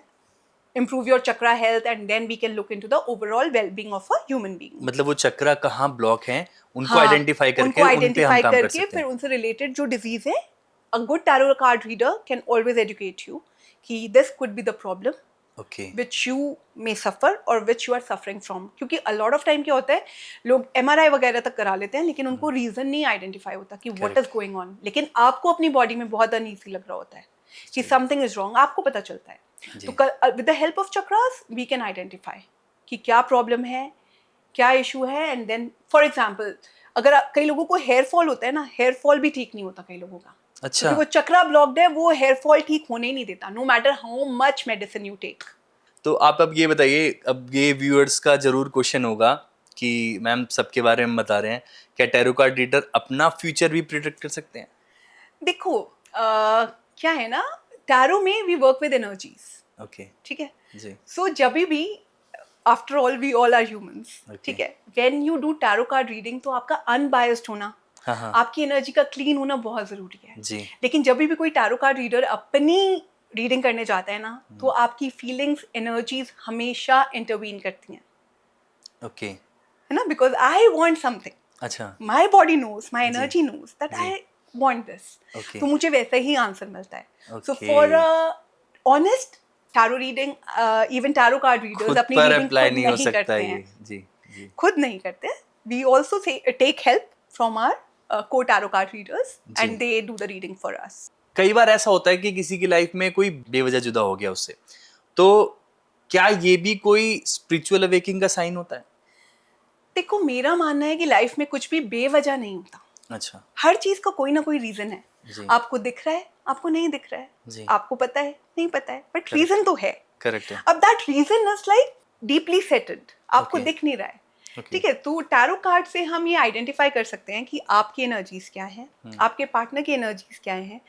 Speaker 2: improve your chakra health, and then we can look into the overall well-being of a human being.
Speaker 1: मतलब वो चक्रा कहाँ ब्लॉक हैं उनको
Speaker 2: हाँ,
Speaker 1: आइडेंटिफाई करके
Speaker 2: उनको
Speaker 1: उन पे हम
Speaker 2: आइडेंटिफाई
Speaker 1: काम कर
Speaker 2: करके
Speaker 1: सकते
Speaker 2: फिर
Speaker 1: हैं।
Speaker 2: उनसे रिलेटेड जो डिजीज है, a good tarot card reader can always educate you कि this could be the problem
Speaker 1: okay.
Speaker 2: which you may suffer or which you are suffering from. क्योंकि a lot of time क्या होता है, लोग MRI वगैरह तक करा लेते हैं लेकिन उनको रीजन नहीं आइडेंटिफाई होता कि what is going on, लेकिन आपको अपनी बॉडी में बहुत अनईजी लग रहा होता है कि something is wrong, आपको पता चलता है। तो with the help of chakras we can identify कि क्या प्रॉब्लम है, क्या इशू है, एंड देन फॉर एग्जाम्पल अगर कई लोगों को हेयर फॉल होता है ना, हेयर फॉल भी ठीक नहीं होता कई लोगों का।
Speaker 1: अच्छा।
Speaker 2: क्योंकि वो चक्रा ब्लॉक्ड है, वो हेयर फॉल ठीक होने ही नहीं देता, no matter how much medicine you take.
Speaker 1: तो आप अब ये बताइए, अब ये व्यूअर्स का जरूर क्वेश्चन होगा कि मैम सबके बारे में बता रहे हैं, क्या टैरो कार्ड रीडर अपना फ्यूचर भी प्रिडिक्ट कर सकते हैं?
Speaker 2: देखो क्या है ना, टैरो में we work with energies.
Speaker 1: Okay.
Speaker 2: ठीक है,
Speaker 1: जी।
Speaker 2: सो जब भी after all we all are humans.
Speaker 1: Okay.
Speaker 2: ठीक है, when you do tarot card reading तो आपका अनबायस्ड होना,
Speaker 1: हाँ।
Speaker 2: आपकी एनर्जी का क्लीन होना बहुत जरूरी है।
Speaker 1: जी।
Speaker 2: लेकिन जब भी कोई टैरो कार्ड रीडर अपनी रीडिंग करने जाता है ना, तो आपकी फीलिंग्स, एनर्जीज हमेशा इंटरवीन करती हैं,
Speaker 1: ओके।
Speaker 2: है ना, बिकॉज आई वांट समथिंग,
Speaker 1: अच्छा।
Speaker 2: My body knows, my energy knows that
Speaker 1: जी।
Speaker 2: I want this,
Speaker 1: Okay.
Speaker 2: तो मुझे वैसा ही आंसर मिलता है। So
Speaker 1: Okay.
Speaker 2: For honest tarot reading, even tarot card readers
Speaker 1: खुद
Speaker 2: अपनी
Speaker 1: पर
Speaker 2: रीडिंग
Speaker 1: अप्लाई
Speaker 2: खुद
Speaker 1: नहीं हो
Speaker 2: नहीं
Speaker 1: सकता
Speaker 2: करते
Speaker 1: ये।
Speaker 2: हैं,
Speaker 1: जी। जी।
Speaker 2: खुद नहीं करते। We also take help from our co tarot card readers and they do the reading for us.
Speaker 1: कई बार ऐसा होता है कि किसी की लाइफ में कोई बेवजह जुदा हो गया उससे, तो क्या ये भी कोई स्पिरिचुअल अवेकिंग का साइन होता है?
Speaker 2: देखो, मेरा मानना है कि लाइफ में कुछ भी बेवजह नहीं होता।
Speaker 1: अच्छा।
Speaker 2: हर चीज का कोई ना कोई रीजन है।
Speaker 1: जी।
Speaker 2: आपको दिख रहा है, आपको नहीं दिख रहा है,
Speaker 1: जी।
Speaker 2: आपको पता है, नहीं पता है, बट
Speaker 1: Correct.
Speaker 2: रीजन तो है।
Speaker 1: करेक्ट है।
Speaker 2: अब that reason is like deeply seated, आपको
Speaker 1: Okay.
Speaker 2: दिख नहीं रहा है।
Speaker 1: Okay.
Speaker 2: ठीक है, तो टैरो कार्ड से हम ये आइडेंटिफाई कर सकते हैं कि आपकी एनर्जीज क्या है, आपके पार्टनर की एनर्जीज क्या है।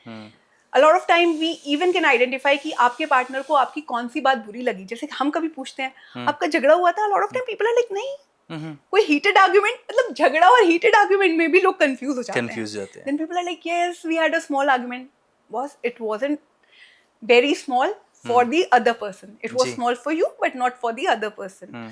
Speaker 2: A lot of time we even can identify कि आपके पार्टनर को आपकी कौन सी बात बुरी लगी। जैसे हम कभी पूछते हैं आपका झगड़ा हुआ था, a lot of time people are like नहीं, कोई heated argument, मतलब झगड़ा और heated argument में भी लोग कंफ्यूज हो जाते हैं। Then people are like yes we had a small argument, it wasn't very small for the other person, it was
Speaker 1: ji.
Speaker 2: small for you but not for the other person।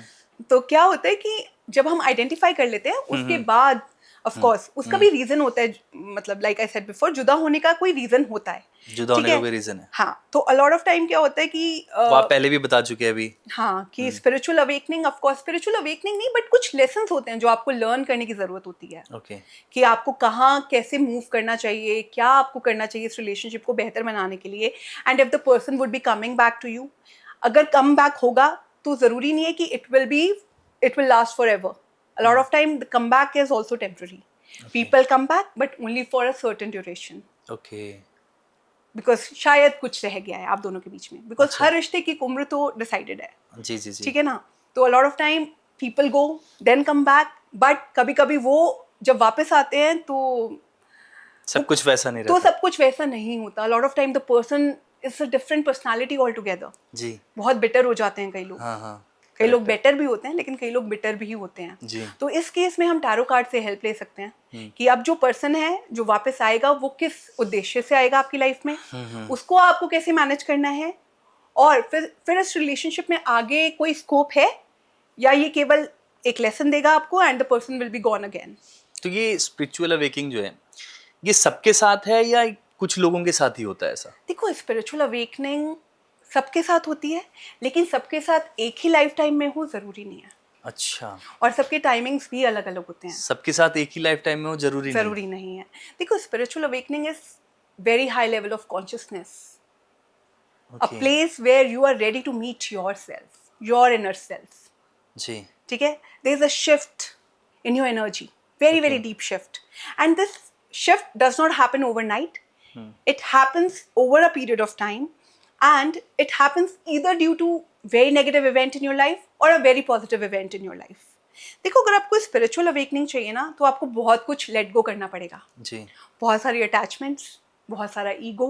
Speaker 2: तो क्या होता है कि जब हम आइडेंटिफाई कर लेते हैं उसके बाद ऑफ कोर्स उसका भी रीजन होता है, मतलब लाइक आई सेड बिफोर, जुदा होने का कोई रीजन होता है,
Speaker 1: जुदा
Speaker 2: ठीक
Speaker 1: होने का
Speaker 2: है?
Speaker 1: कोई रीजन है।
Speaker 2: हाँ, तो अ लॉट ऑफ टाइम क्या होता है कि
Speaker 1: वो आप पहले भी बता चुके हैं अभी।
Speaker 2: हाँ, कि spiritual awakening, of course spiritual awakening नहीं, बट कुछ लेसन्स होते हैं जो आपको लर्न करने की जरूरत होती है।
Speaker 1: ओके।
Speaker 2: कि आपको कहाँ कैसे मूव करना चाहिए, क्या आपको करना चाहिए इस रिलेशनशिप को बेहतर बनाने के लिए, and if the person would be coming back to you, अगर कम बैक होगा तो जरूरी नहीं है कि it will last forever. A lot of time the comeback is also temporary. People come back but only for a certain duration.
Speaker 1: Okay.
Speaker 2: Because शायद कुछ रह गया है आप दोनों के बीच में. बिकॉज
Speaker 1: अच्छा.
Speaker 2: हर रिश्ते की उम्र तो डिसाइडेड है.
Speaker 1: जी जी जी.
Speaker 2: ठीक है ना. तो a lot of time people go then come back, but कभी कभी वो जब वापस आते हैं तो
Speaker 1: सब कुछ वैसा नहीं
Speaker 2: तो
Speaker 1: रहता.
Speaker 2: सब कुछ वैसा नहीं होता. Lot of time the person is a different personality all together.
Speaker 1: जी.
Speaker 2: बहुत बिटर हो जाते हैं कई लोग.
Speaker 1: हाँ हाँ.
Speaker 2: कई लोग
Speaker 1: correct है.
Speaker 2: बेटर भी होते हैं लेकिन कई लोग बिटर भी होते हैं.
Speaker 1: जी.
Speaker 2: तो इस केस में हम टैरो कार्ड से हेल्प ले सकते हैं कि अब जो पर्सन है जो वापस आएगा वो किस उद्देश्य से आएगा आपकी लाइफ में, उसको आपको कैसे मैनेज करना है, और फिर इस रिलेशनशिप में आगे कोई स्कोप है या ये केवल एक लेसन देगा आपको and the person will be gone again.
Speaker 1: तो ये स्पिरिचुअल अवेकिंग जो है ये सबके साथ है या कुछ लोगों के साथ ही होता है ऐसा?
Speaker 2: देखो, स्पिरिचुअल अवेकनिंग सबके साथ होती है लेकिन सबके साथ एक ही लाइफ टाइम में हो जरूरी नहीं है.
Speaker 1: अच्छा.
Speaker 2: और सबके टाइमिंग्स भी अलग अलग होते हैं.
Speaker 1: सबके साथ एक ही लाइफ टाइम में हो जरूरी
Speaker 2: नहीं है. देखो, spiritual awakening is very high level of consciousness, a
Speaker 1: Okay.
Speaker 2: Place where you are ready to meet yourself, your inner self.
Speaker 1: जी.
Speaker 2: ठीक है. There is a shift in your energy, very very deep shift, and this shift does not happen overnight. It happens over a period of time, and it happens either due to very negative event in your life or a very positive event in your life. देखो, अगर आपको spiritual awakening चाहिए ना तो आपको बहुत कुछ let go करना पड़ेगा.
Speaker 1: जी.
Speaker 2: बहुत सारी अटैचमेंट्स, बहुत सारा ईगो.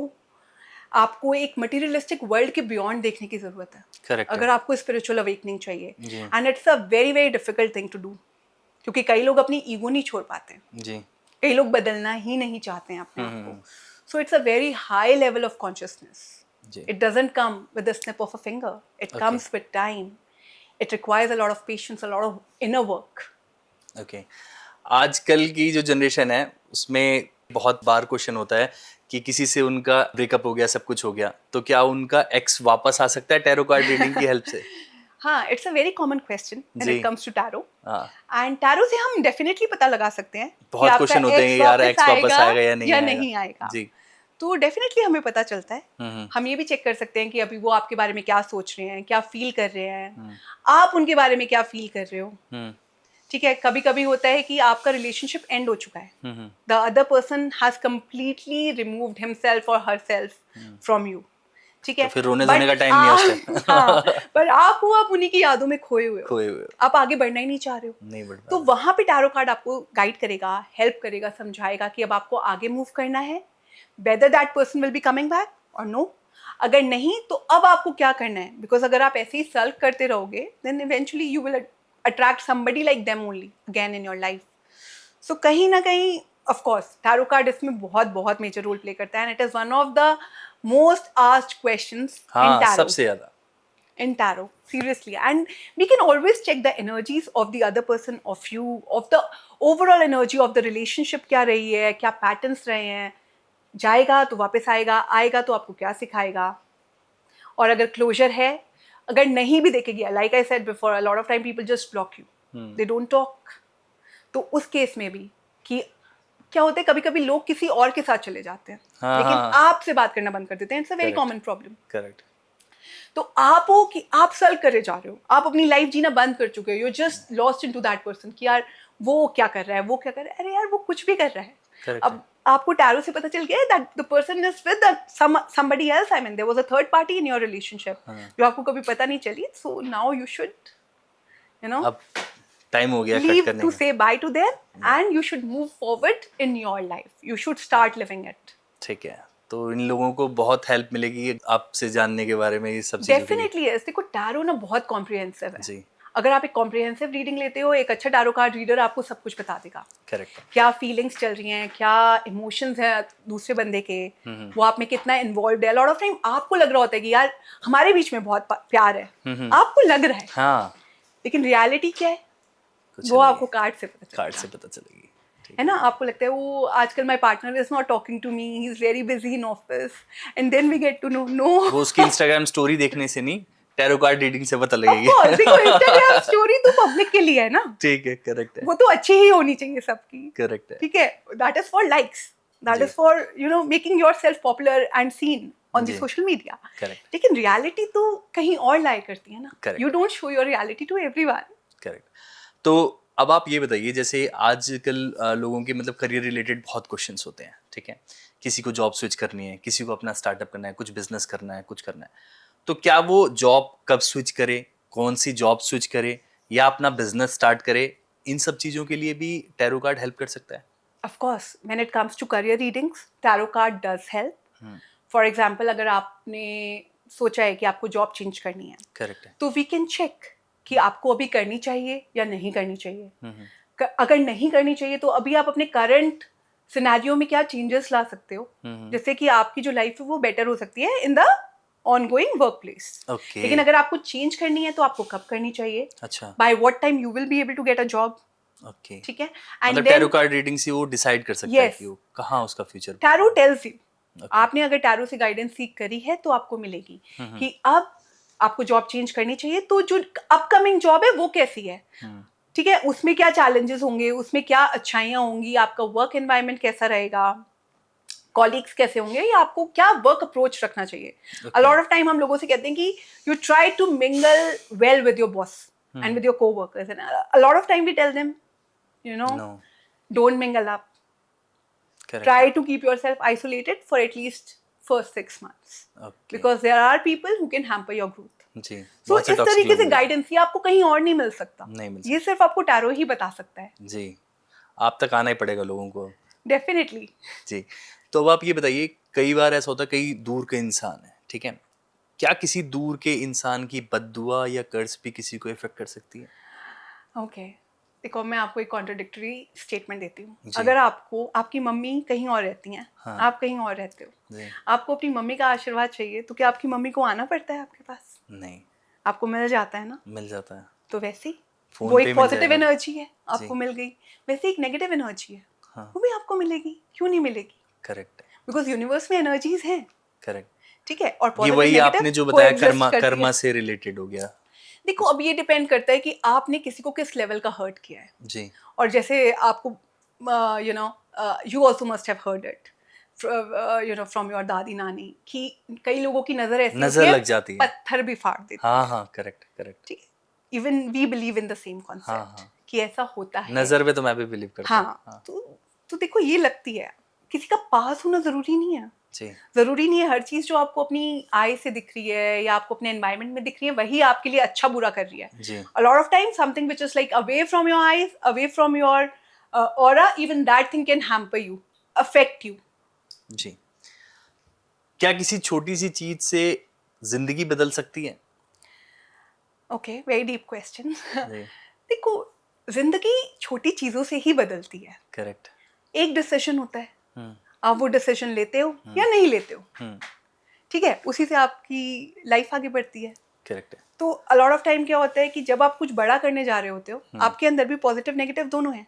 Speaker 2: आपको एक मटीरियलिस्टिक वर्ल्ड के बियॉन्ड देखने की जरूरत है.
Speaker 1: Correct.
Speaker 2: अगर आपको स्पिरिचुअल अवेकनिंग चाहिए,
Speaker 1: जी.
Speaker 2: And it's a very very difficult thing to do, क्योंकि कई लोग अपनी ईगो नहीं छोड़ पाते.
Speaker 1: जी.
Speaker 2: कई लोग बदलना ही नहीं चाहते हैं अपने आप को. So it's a very high level of consciousness. It doesn't come with the snip of a finger. It comes with time. It requires a lot of patience, a lot of inner work.
Speaker 1: Okay. आजकल की जो generation है उसमें बहुत बार question होता है कि किसी से उनका ब्रेकअप हो गया, सब कुछ हो गया, तो क्या उनका एक्स वापस आ सकता है टैरो कार्ड रीडिंग की हेल्प से?
Speaker 2: हाँ, it's a very common question when it comes to tarot.
Speaker 1: हाँ.
Speaker 2: एंड टैरो से हम डेफिनेटली पता लगा सकते हैं
Speaker 1: बहुत क्वेश्चन होते हैं यार, एक्स वापस आएगा या नहीं
Speaker 2: आएगा.
Speaker 1: जी.
Speaker 2: तो डेफिनेटली हमें पता चलता है. हम ये भी चेक कर सकते हैं कि अभी वो आपके बारे में क्या सोच रहे हैं, क्या फील कर रहे हैं, आप उनके बारे में क्या फील कर रहे हो. ठीक है. कभी कभी होता है कि आपका रिलेशनशिप एंड हो चुका है, the other person has completely removed himself और हरसेल्फ फ्रॉम यू. ठीक है.
Speaker 1: तो फिर रोने धोने का टाइम नहीं है उस टाइम.
Speaker 2: हाँ, पर आप उन्हीं की यादों में खोए हुए
Speaker 1: हो.
Speaker 2: आप आगे बढ़ना ही नहीं चाह रहे हो.
Speaker 1: नहीं बढ़ पा
Speaker 2: तो वहां पे टैरो कार्ड आपको गाइड करेगा, हेल्प करेगा, समझाएगा कि अब आपको आगे मूव करना है, whether that person will be coming back or no. अगर नहीं तो अब आपको क्या करना है, बिकॉज अगर आप ऐसे ही सल्क करते रहोगे then eventually you will attract somebody like them only again in your life. So कहीं ना कहीं of course टैरो कार्ड इसमें बहुत बहुत मेजर रोल प्ले करता है, and it is one of the most asked questions in tarot.
Speaker 1: सबसे ज्यादा
Speaker 2: in tarot, seriously. And we can always check the energies of the other person, of you, of the overall energy of the relationship. क्या रही है, क्या patterns रहे हैं, जाएगा तो वापस आएगा, आएगा तो आपको क्या सिखाएगा, और अगर क्लोजर है, अगर नहीं भी देखे गया, like I said before, a lot of time people just block you. They don't talk. तो उस केस में भी कि क्या होता है, कभी कभी लोग किसी और के साथ चले जाते हैं, लेकिन आपसे बात करना बंद कर देते हैं. It's a very common problem.
Speaker 1: Correct.
Speaker 2: तो आप हो कि आप सल्व करे जा रहे हो, आप अपनी लाइफ जीना बंद कर चुके हो, you just lost into that person कि यार वो क्या कर रहा है, वो क्या कर रहा है. अरे यार, वो कुछ भी कर रहा है.
Speaker 1: Correct.
Speaker 2: अब आपको टैरो से पता चल गया that the person is with somebody else. I mean, there was a third party in your relationship जो आपको कभी पता नहीं चली. So now you should, you know,
Speaker 1: अब टाइम हो गया कट
Speaker 2: leave
Speaker 1: करने
Speaker 2: to
Speaker 1: का.
Speaker 2: say bye to them and you should move forward in your life. You should start living it.
Speaker 1: ठीक है. तो इन लोगों को बहुत हेल्प मिलेगी आपसे जानने के बारे में ये सब चीजें.
Speaker 2: Definitely yes. देखो, टैरो ना बहुत कॉम्प्रिहेंसिव है
Speaker 1: जी.
Speaker 2: अगर आप एक कॉम्प्रिहेंसिव रीडिंग लेते हो, एक अच्छा टैरो कार्ड रीडर आपको सब कुछ बता देगा.
Speaker 1: करेक्ट.
Speaker 2: क्या फीलिंग्स चल रही हैं, क्या इमोशंस हैं दूसरे बंदे के, वो आप में कितना इन्वॉल्व है. लॉट ऑफ टाइम आपको लग रहा होता है कि यार हमारे बीच में बहुत प्यार है, आपको लग रहा है.
Speaker 1: हाँ.
Speaker 2: लेकिन रियलिटी क्या है वो आपको कार्ड से पता
Speaker 1: चलेगी.
Speaker 2: है ना. आपको लगता है वो आजकल my partner is not talking to me, he is very busy in office, and then we get to know
Speaker 1: वो उसकी इंस्टाग्राम स्टोरी देखने से नहीं, टैरो कार्ड रीडिंग से पता लगेगी.
Speaker 2: देखो, इंस्टाग्राम स्टोरी तो पब्लिक के लिए है ना.
Speaker 1: ठीक है. करेक्ट है.
Speaker 2: वो तो अच्छी ही होनी चाहिए सबकी.
Speaker 1: करेक्ट है.
Speaker 2: ठीक है. That is for likes, that is for, you know, making yourself popular and seen. On the
Speaker 1: जी।
Speaker 2: सोशल मीडिया,
Speaker 1: करेक्ट
Speaker 2: लेकिन रियलिटी तो कहीं और लाई करती है ना.
Speaker 1: Correct.
Speaker 2: You don't show your reality to everyone.
Speaker 1: Correct. तो अब आप ये बताइए, जैसे आजकल लोगों के मतलब करियर रिलेटेड बहुत क्वेश्चंस होते हैं, ठीक है. किसी को जॉब स्विच करनी है, किसी को अपना स्टार्टअप करना है, कुछ बिजनेस करना है, कुछ करना है. तो क्या वो जॉब कब स्विच करे, कौन सी जॉब स्विच करे, या अपना बिजनेस स्टार्ट करे, इन सब चीज़ों के लिए भी टैरो कार्ड हेल्प कर सकता है?
Speaker 2: Of course, when it comes to career readings, tarot card does help.
Speaker 1: Hmm.
Speaker 2: For example, अगर आपने सोचा है कि आपको जॉब चेंज करनी है,
Speaker 1: करेक्ट है.
Speaker 2: तो वी कैन चेक कि आपको अभी करनी चाहिए या नहीं करनी चाहिए.
Speaker 1: हम्म.
Speaker 2: अगर नहीं करनी चाहिए तो अभी आप अपने करंट सिनेरियो में क्या चेंजेस ला सकते हो,
Speaker 1: हम्म.
Speaker 2: जिससे कि आपकी जो लाइफ है वो बेटर हो सकती है in the ongoing work place.
Speaker 1: Okay.
Speaker 2: लेकिन अगर आपको चेंज करनी है तो आपको कब करनी चाहिए,
Speaker 1: अच्छा.
Speaker 2: By what time you will be able to get a job.
Speaker 1: Okay.
Speaker 2: ठीक है.
Speaker 1: मतलब
Speaker 2: and
Speaker 1: tarot
Speaker 2: then
Speaker 1: card reading से वो डिसाइड कर सकता है
Speaker 2: Yes.
Speaker 1: कि वो कहाँ उसका future.
Speaker 2: Tarot tells you.
Speaker 1: Okay.
Speaker 2: आपने अगर टैरो से गाइडेंस सीख करी है तो आपको मिलेगी कि अब आपको जॉब चेंज करनी चाहिए, तो जो अपकमिंग जॉब है वो कैसी है, ठीक है, उसमें क्या चैलेंजेस होंगे, उसमें क्या अच्छाइयाँ होंगी, आपका वर्क एनवायरनमेंट कैसा रहेगा, कॉलीग्स कैसे होंगे, या आपको क्या वर्क अप्रोच रखना चाहिए. अ लॉट ऑफ टाइम हम लोगों से कहते हैं कि you try to mingle well with your boss and with your coworkers, and a lot of time we tell them, you know,
Speaker 1: No.
Speaker 2: don't mingle up.
Speaker 1: Correct.
Speaker 2: Try to keep yourself isolated for at least first 6 months,
Speaker 1: Okay.
Speaker 2: because there are people who can hamper your growth.
Speaker 1: जी.
Speaker 2: So
Speaker 1: बहुत से
Speaker 2: इस
Speaker 1: toxic
Speaker 2: तरीके
Speaker 1: लोग
Speaker 2: से
Speaker 1: भी
Speaker 2: guidance ये आपको कहीं और नहीं मिल सकता.
Speaker 1: नहीं मिल
Speaker 2: ये सिर्फ आपको टैरो ही बता सकता है.
Speaker 1: जी. आप तक आना ही पड़ेगा लोगों को.
Speaker 2: डेफिनेटली.
Speaker 1: जी. तो अब आप ये बताइए, कई बार ऐसा होता है, कई दूर के इंसान है, ठीक है, क्या किसी दूर के इंसान की बद्दुआ या कर्ज भी किसी को इफेक्ट कर सकती है?
Speaker 2: ओके. देखो, मैं आपको एक कॉन्ट्रडिक्टरी स्टेटमेंट देती हूँ.
Speaker 1: जी.
Speaker 2: अगर आपको आपकी मम्मी कहीं और रहती हैं,
Speaker 1: हाँ.
Speaker 2: आप कहीं और रहते हो,
Speaker 1: जी.
Speaker 2: आपको अपनी मम्मी का आशीर्वाद चाहिए, तो क्या आपकी मम्मी को आना पड़ता है आपके पास?
Speaker 1: नहीं.
Speaker 2: आपको मिल जाता है ना.
Speaker 1: मिल जाता है.
Speaker 2: तो वैसे ही
Speaker 1: फोन
Speaker 2: वो
Speaker 1: पे
Speaker 2: एक
Speaker 1: मिल
Speaker 2: पॉजिटिव
Speaker 1: जाएगा.
Speaker 2: एनर्जी है, आपको
Speaker 1: जी.
Speaker 2: मिल गई. वैसे एक नेगेटिव एनर्जी है,
Speaker 1: हाँ.
Speaker 2: वो भी आपको मिलेगी. क्यों नहीं मिलेगी?
Speaker 1: करेक्ट है.
Speaker 2: बिकॉज यूनिवर्स में एनर्जीज हैं.
Speaker 1: करेक्ट.
Speaker 2: ठीक है. और
Speaker 1: ये
Speaker 2: पॉजिटिव
Speaker 1: वही
Speaker 2: नेगेटिव
Speaker 1: आपने जो बताया
Speaker 2: coexist करती है.
Speaker 1: कर्मा से रिलेटेड हो गया.
Speaker 2: देखो, अब ये डिपेंड करता है कि आपने किसी को किस लेवल का हर्ट किया है.
Speaker 1: जी.
Speaker 2: और जैसे आपको you know you also must have heard it, you know, from your दादी नानी, कि कई लोगों की नजर ऐसी
Speaker 1: नजर
Speaker 2: होती है,
Speaker 1: लग जाती है.
Speaker 2: पत्थर भी फाड़ देती है.
Speaker 1: हाँ हाँ. Correct correct.
Speaker 2: ठीक है. Even we believe in the same
Speaker 1: हाँ,
Speaker 2: कॉन्सेप्ट
Speaker 1: हाँ.
Speaker 2: कि ऐसा होता है.
Speaker 1: नजर पे तो मैं भी बिलीव करता हूँ.
Speaker 2: हाँ. तो देखो, ये लगती है, किसी का पास होना जरूरी नहीं है.
Speaker 1: जी.
Speaker 2: जरूरी नहीं है हर चीज जो आपको अपनी आई से दिख रही है या आपको अपने एनवायरनमेंट में दिख रही है वही आपके लिए अच्छा बुरा कर रही है.
Speaker 1: जी.
Speaker 2: A lot of times something which is like away from your eyes, away from your aura, even that thing can hamper you, affect you.
Speaker 1: जी. क्या किसी छोटी सी चीज से जिंदगी बदल सकती है?
Speaker 2: Okay, very deep question.
Speaker 1: जी.
Speaker 2: देखो, जिंदगी छोटी चीजों से ही बदलती है.
Speaker 1: करेक्ट.
Speaker 2: एक डिसीजन होता है, आप वो डिसीजन लेते हो या नहीं लेते हो, ठीक है, उसी से आपकी लाइफ आगे बढ़ती है.
Speaker 1: करेक्ट है.
Speaker 2: तो अ लॉट ऑफ टाइम क्या होता है कि जब आप कुछ बड़ा करने जा रहे होते हो, आपके अंदर भी पॉजिटिव नेगेटिव दोनों हैं.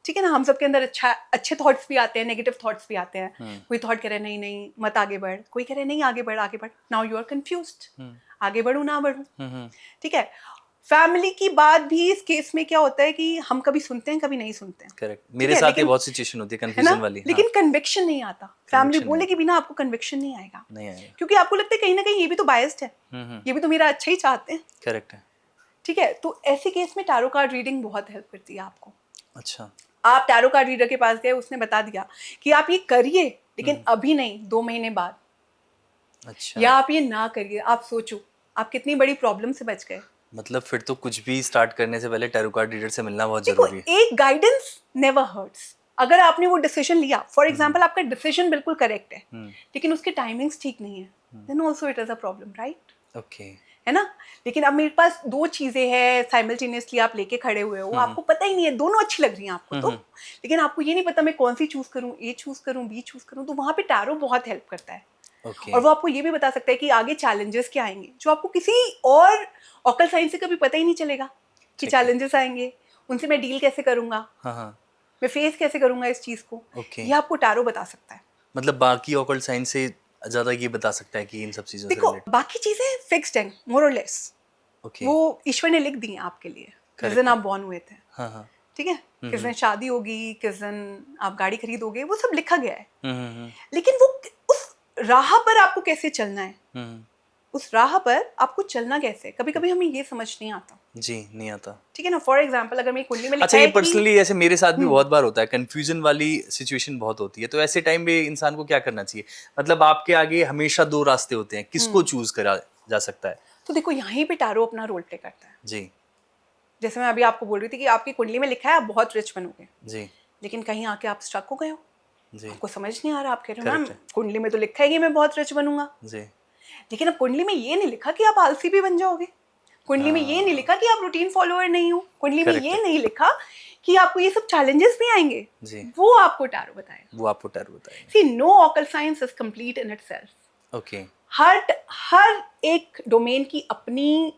Speaker 2: ठीक है ना. हम सबके अंदर अच्छे थॉट्स भी आते हैं, नेगेटिव थॉट्स भी आते हैं. कोई थॉट कह रहा है नहीं नहीं मत आगे बढ़, कोई कह रहा है नहीं आगे बढ़ आगे बढ़. नाउ यू आर कंफ्यूज्ड, आगे बढ़ूं ना बढ़ूं. ठीक है. फैमिली की बात भी इस केस में क्या होता है कि हम कभी सुनते हैं कभी नहीं सुनते हैं.
Speaker 1: करेक्ट. मेरे साथ ये बहुत सिचुएशन होती है
Speaker 2: है ना.
Speaker 1: कंफ्यूजन वाली.
Speaker 2: लेकिन कन्विक्शन नहीं आता. फैमिली
Speaker 1: Conviction
Speaker 2: बोलेगी बिना आपको कन्विक्शन नहीं आएगा,
Speaker 1: नहीं आएगा.
Speaker 2: क्योंकि आपको लगता है कहीं ना कहीं ये भी तो बायस्ड है, ये भी तो मेरा अच्छा ही चाहते हैं.
Speaker 1: करेक्ट है.
Speaker 2: ठीक है. तो ऐसे केस में टैरो कार्ड रीडिंग बहुत हेल्प करती है आपको.
Speaker 1: अच्छा.
Speaker 2: आप टैरो कार्ड रीडर के पास गए, उसने बता दिया कि आप ये करिए लेकिन अभी नहीं, 2 महीने बाद.
Speaker 1: अच्छा.
Speaker 2: या आप ये ना करिए. आप सोचो आप कितनी बड़ी प्रॉब्लम से बच गए.
Speaker 1: मतलब फिर तो कुछ भी स्टार्ट करने से पहले टैरो कार्ड रीडर से मिलना बहुत
Speaker 2: देखो,
Speaker 1: जरूरी है.
Speaker 2: एक गाइडेंस नेवर हर्ट्स. अगर आपने वो डिसीजन लिया, फॉर एग्जांपल आपका डिसीजन बिल्कुल करेक्ट है, लेकिन उसके टाइमिंग्स ठीक नहीं है, then also it is a problem, right?
Speaker 1: Okay.
Speaker 2: है ना. लेकिन अब मेरे पास 2 चीजें हैं साइमल्टेनियसली आप लेके खड़े हुए हो, आपको पता ही नहीं है, दोनों अच्छी लग रही हैं आपको तो, लेकिन आपको ये नहीं पता मैं कौन सी चूज करूं, ए चूज करूं, बी चूज करूं. तो वहां पे टैरो बहुत हेल्प करता है.
Speaker 1: ओके.
Speaker 2: और वो आपको ये भी बता सकता है कि आगे चैलेंजेस क्या आएंगे, जो आपको किसी और ऑकल साइंस से कभी पता ही नहीं चलेगा कि चैलेंजेस आएंगे, उनसे मैं डील कैसे करूंगा,
Speaker 1: हाँ हाँ.
Speaker 2: मैं फेस कैसे करूंगा इस चीज को.
Speaker 1: ओके.
Speaker 2: ये आपको टैरो बता सकता है.
Speaker 1: मतलब बाकी ऑकल्ट साइंस से ज्यादा ये बता सकता है कि इन सब चीजों से
Speaker 2: देखो,
Speaker 1: रिलेटेड.
Speaker 2: बाकी चीजें फिक्स्ड हैं मोर और लेस.
Speaker 1: ओके.
Speaker 2: वो ईश्वर ने लिख दी हैं आपके लिए जिस दिन आप बॉर्न हुए थे.
Speaker 1: हाँ हाँ.
Speaker 2: ठीक है. किस दिन शादी होगी, किस दिन आप गाड़ी खरीदोगे, वो सब लिखा गया है.
Speaker 1: हम्म.
Speaker 2: लेकिन वो उस राह पर आपको कैसे चलना है,
Speaker 1: हम्म,
Speaker 2: उस राह पर आपको चलना कैसे, कभी कभी हमें ये समझ नहीं आता।
Speaker 1: जी नहीं आता।
Speaker 2: ठीक है ना, फॉर एग्जाम्पल अगर मेरी कुंडली में लिखा
Speaker 1: अच्छा, ये
Speaker 2: है कि
Speaker 1: पर्सनली ऐसे मेरे साथ भी बहुत बार होता है, कंफ्यूजन वाली सिचुएशन बहुत होती है, तो ऐसे टाइम पे इंसान को क्या करना चाहिए? मतलब आपके आगे हमेशा दो रास्ते होते हैं, किसको चूज करा जा सकता है?
Speaker 2: तो देखो यहीं पे टैरो अपना रोल प्ले करता है।
Speaker 1: जी
Speaker 2: जैसे मैं अभी आपको बोल रही थी कि आपकी कुंडली में लिखा है आप बहुत रिच बनोगे,
Speaker 1: जी
Speaker 2: लेकिन कहीं आके आप स्टक हो गए हो,
Speaker 1: जी
Speaker 2: आपको समझ नहीं आ रहा, आप कह रहे हो मैम
Speaker 1: Correct है।
Speaker 2: कुंडली में तो लिखा है कि मैं बहुत रिच बनूंगा,
Speaker 1: जी
Speaker 2: लेकिन अब कुंडली में ये नहीं लिखा कि आप आलसी भी बन जाओगे, कुंडली में ये नहीं लिखा कि आप रूटीन फॉलोअर नहीं हो, कुंडली में
Speaker 1: Correct
Speaker 2: ये
Speaker 1: है।
Speaker 2: नहीं लिखा कि आपको ये सब चैलेंजेस भी आएंगे,
Speaker 1: जी
Speaker 2: वो आपको टैरो बताएगा।
Speaker 1: वो आपको टैरो बताएंगे।
Speaker 2: See no occult science is complete in itself.
Speaker 1: Okay.
Speaker 2: हर एक डोमेन की अपनी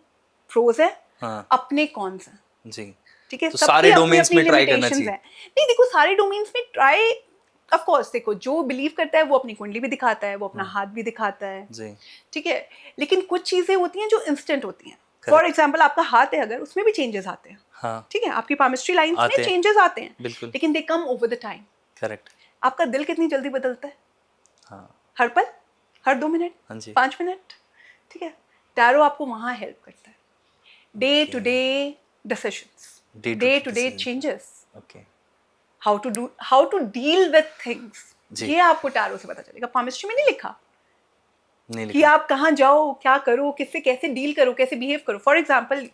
Speaker 2: प्रोज है,
Speaker 1: हाँ
Speaker 2: अपने कॉन्स हैं।
Speaker 1: जी।
Speaker 2: ठीक है,
Speaker 1: तो
Speaker 2: सबकी
Speaker 1: सारे
Speaker 2: अपनी
Speaker 1: डोमेन्स
Speaker 2: अपनी
Speaker 1: में ट्राई करना
Speaker 2: लिमिटेशंस
Speaker 1: चाहिए।
Speaker 2: हैं। नहीं देखो सारे डोमेन्स में ट्राई, ऑफ कोर्स देखो जो बिलीव करता है वो अपनी कुंडली भी दिखाता है, वो अपना हाथ भी दिखाता है,
Speaker 1: जी
Speaker 2: ठीक है, लेकिन कुछ चीजें होती हैं जो इंस्टेंट होती हैं। फॉर एग्जाम्पल आपका हाथ है अगर, उसमें भी चेंजेस आते हैं,
Speaker 1: हाँ
Speaker 2: ठीक है, आपकी पामिस्ट्री लाइंस में
Speaker 1: आते हैं।
Speaker 2: चेंजेस आते हैं,
Speaker 1: बिल्कुल।
Speaker 2: लेकिन they come over the time.
Speaker 1: Correct.
Speaker 2: आपका दिल कितनी जल्दी बदलता है,
Speaker 1: हाँ
Speaker 2: हर पल, हर 2 मिनट,
Speaker 1: हाँ जी।
Speaker 2: 5 मिनट, ठीक है। टैरो आपको वहाँ हेल्प करता है, day to day decisions,
Speaker 1: Day to
Speaker 2: day
Speaker 1: day
Speaker 2: to day
Speaker 1: decisions.
Speaker 2: Changes,
Speaker 1: okay
Speaker 2: how to deal with things,
Speaker 1: जी।
Speaker 2: ये आपको टैरो से पता चलेगा। पामिस्ट्री में नहीं लिखा
Speaker 1: नहीं
Speaker 2: कि
Speaker 1: लिखा।
Speaker 2: आप कहाँ जाओ, क्या करो, किससे कैसे डील करो, कैसे बिहेव करो। For example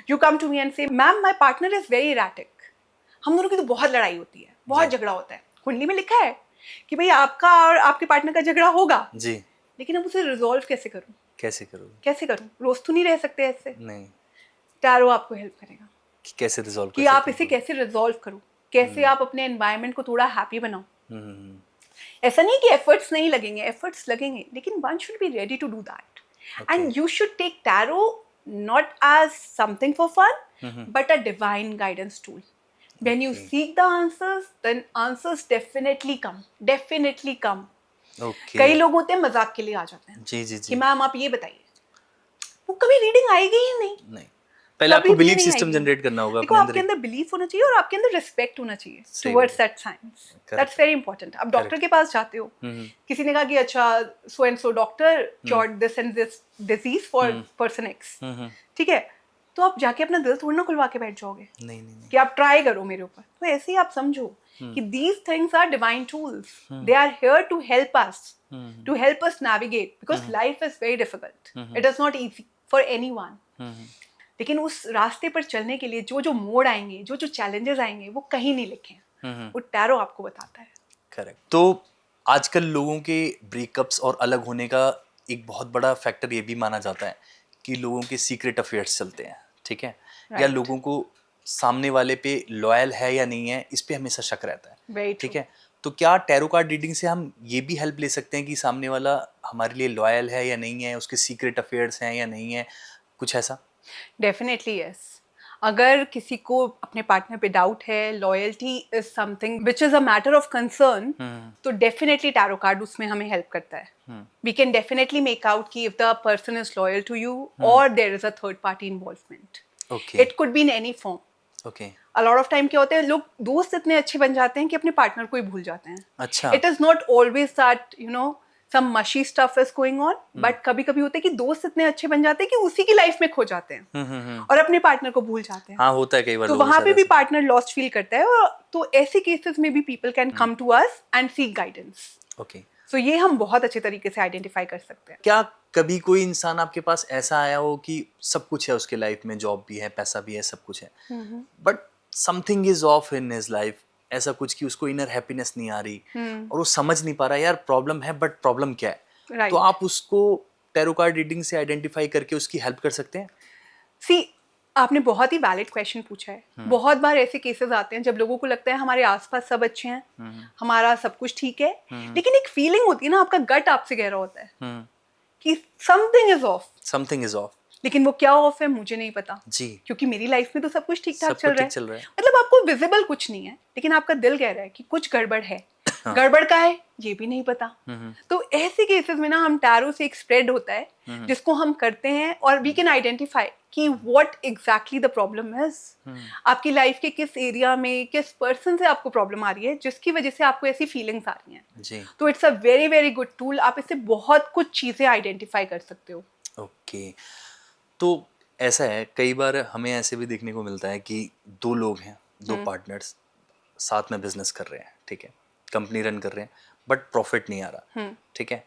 Speaker 2: you come to me and say ma'am my partner is very erratic, हम दोनों की तो बहुत लड़ाई होती है, बहुत
Speaker 1: जी।
Speaker 2: झगड़ा होता है, कुंडली में लिखा है कि भाई आपका और आपके पार्टनर का झगड़ा होगा,
Speaker 1: जी
Speaker 2: लेकिन अब उसे रिजॉल्व कैसे करूँ,
Speaker 1: कैसे करोगे?
Speaker 2: कैसे करूँ, रोज तो नहीं रह सकते ऐसे।
Speaker 1: नहीं
Speaker 2: टैरो आपको हेल्प करेगा
Speaker 1: कि कैसे रिजॉल्व कर
Speaker 2: कि आप
Speaker 1: सकते
Speaker 2: इसे
Speaker 1: हैं?
Speaker 2: कैसे रिजॉल्व करो, कैसे आप अपने एनवायरनमेंट को थोड़ा हैप्पी बनाओ।
Speaker 1: हम्म,
Speaker 2: ऐसा नहीं कि एफर्ट्स नहीं लगेंगे, एफर्ट्स लगेंगे, लेकिन one should be ready to do that and you should take tarot not as something for fun but a divine guidance tool. When you
Speaker 1: Okay.
Speaker 2: seek the answers, then answers definitely come, definitely come.
Speaker 1: Okay.
Speaker 2: कई लोग होते हैं मजाक के लिए आ जाते हैं
Speaker 1: जी जी
Speaker 2: कि
Speaker 1: जी।
Speaker 2: मैम आप ये बताइए, वो कभी रीडिंग आएगी ही नहीं,
Speaker 1: नहीं, पहले आपको
Speaker 2: कभी भी
Speaker 1: बिलीफ
Speaker 2: नहीं
Speaker 1: सिस्टम
Speaker 2: आएगी।
Speaker 1: जनरेट करना होगा
Speaker 2: देखो
Speaker 1: अपने अंदर
Speaker 2: आपके
Speaker 1: एक।
Speaker 2: अंदर बिलीफ होना चाहिए और आपके अंदर रिस्पेक्ट होना चाहिए
Speaker 1: सही
Speaker 2: टुवर्ड्स
Speaker 1: बात
Speaker 2: that science,
Speaker 1: Correct.
Speaker 2: That's very important. अब डॉक्टर
Speaker 1: Correct.
Speaker 2: के पास जाते हो, किसी ने कहा कि अच्छा so and so doctor cured this and this disease for person x, ठीक है, तो आप जाके अपना दिल थोड़ी ना खुलवा के बैठ जाओगे
Speaker 1: नहीं नहीं नहीं।
Speaker 2: कि आप ट्राई करो मेरे ऊपर। तो ऐसे ही आप समझो कि these things are divine tools, they are here to help us navigate because life is very difficult, it is not easy for anyone, लेकिन उस रास्ते पर चलने के लिए जो जो मोड़ आएंगे, जो जो चैलेंजेस आएंगे, वो कहीं नहीं लिखे हैं, वो टैरो आपको बताता है।
Speaker 1: करेक्ट। तो आजकल लोगों के ब्रेकअप्स और अलग होने का एक बहुत बड़ा फैक्टर ये भी माना जाता है कि लोगों के सीक्रेट अफेयर्स चलते हैं, ठीक है, या
Speaker 2: Right.
Speaker 1: लोगों को सामने वाले पे लॉयल है या नहीं है, इस पे हमेशा शक रहता है,
Speaker 2: Very
Speaker 1: ठीक
Speaker 2: true.
Speaker 1: है। तो क्या टैरो कार्ड रीडिंग से हम ये भी हेल्प ले सकते हैं कि सामने वाला हमारे लिए लॉयल है या नहीं है, उसके सीक्रेट अफेयर्स हैं या नहीं है, कुछ ऐसा?
Speaker 2: Definitely yes. अगर किसी को अपने पार्टनर पे डाउट है, loyalty is something which is a matter of concern, तो डेफिनेटली टैरो कार्ड उसमें हमें हेल्प करता है। We can definitely make out कि if the person is loyal to you और there is a third party involvement.
Speaker 1: Okay
Speaker 2: it could be in any form.
Speaker 1: Okay.
Speaker 2: A lot of time क्या होता है, लोग दोस्त इतने अच्छे बन जाते हैं कि अपने पार्टनर को ही भूल जाते हैं।
Speaker 1: अच्छा।
Speaker 2: It is not always that you know some mushy stuff is going on, but कभी कभी होता है कि दोस्त इतने अच्छे बन जाते हैं कि उसी की लाइफ में खो जाते हैं और अपने पार्टनर को भूल जाते हैं।
Speaker 1: हाँ होता है कई बार
Speaker 2: तो
Speaker 1: लोगों के
Speaker 2: वहां
Speaker 1: साथ
Speaker 2: पे भी
Speaker 1: ऐसा।
Speaker 2: पार्टनर लॉस्ट फील करता है, और तो ऐसे केसेस में भी people can come to us and seek guidance.
Speaker 1: Okay.
Speaker 2: So ये हम बहुत अच्छे तरीके से आइडेंटिफाई कर सकते हैं।
Speaker 1: क्या कभी कोई इंसान आपके पास ऐसा आया हो कि सब कुछ है उसके लाइफ में, जॉब भी है, पैसा भी है, सब कुछ है, but something is of in his life, ऐसा कुछ कि उसको इनर हैप्पीनेस नहीं आ रही और वो समझ नहीं पा रहा यार प्रॉब्लम है, बट प्रॉब्लम क्या है?
Speaker 2: Right.
Speaker 1: तो आप उसको टैरो कार्ड रीडिंग से आइडेंटिफाई करके उसकी हेल्प कर सकते हैं?
Speaker 2: सी आपने बहुत ही वैलिड क्वेश्चन पूछा है। बहुत बार ऐसे केसेस आते हैं जब लोगों को लगता है हमारे आसपास सब अच्छे हैं, हमारा सब कुछ ठीक है, लेकिन एक फीलिंग होती है ना, आपका गट आपसे कह रहा होता है कि something is of.
Speaker 1: Something is of.
Speaker 2: लेकिन वो क्या ऑफ है मुझे नहीं पता
Speaker 1: जी।
Speaker 2: क्योंकि मेरी लाइफ में तो सब कुछ ठीक ठाक
Speaker 1: सब कुछ ठीक
Speaker 2: चल
Speaker 1: चल
Speaker 2: रहा
Speaker 1: रहा
Speaker 2: है।
Speaker 1: है।
Speaker 2: मतलब आपको विजिबल कुछ नहीं है, लेकिन आपका दिल कह रहा है कि कुछ गड़बड़ है,
Speaker 1: हाँ।
Speaker 2: गड़बड़ का है ये भी नहीं पता।
Speaker 1: हम्म,
Speaker 2: तो ऐसे केसेस में ना हम टैरो से एक स्प्रेड होता है जिसको हम करते हैं और वी कैन आइडेंटिफाई कि what exactly the problem is. आपकी लाइफ के किस एरिया में किस पर्सन से आपको प्रॉब्लम आ रही है जिसकी वजह से आपको ऐसी फीलिंग्स आ रही हैं।
Speaker 1: जी।
Speaker 2: तो it's a very very good tool, आप इससे बहुत कुछ चीज़ें आइडेंटिफाई कर सकते हो।
Speaker 1: ओके, तो ऐसा है कई बार हमें ऐसे भी देखने को मिलता है कि दो लोग हैं, दो पार्टनर्स साथ में बिजनेस कर रहे हैं, ठीक है, कंपनी रन कर रहे हैं, बट प्रॉफिट नहीं आ रहा, ठीक है,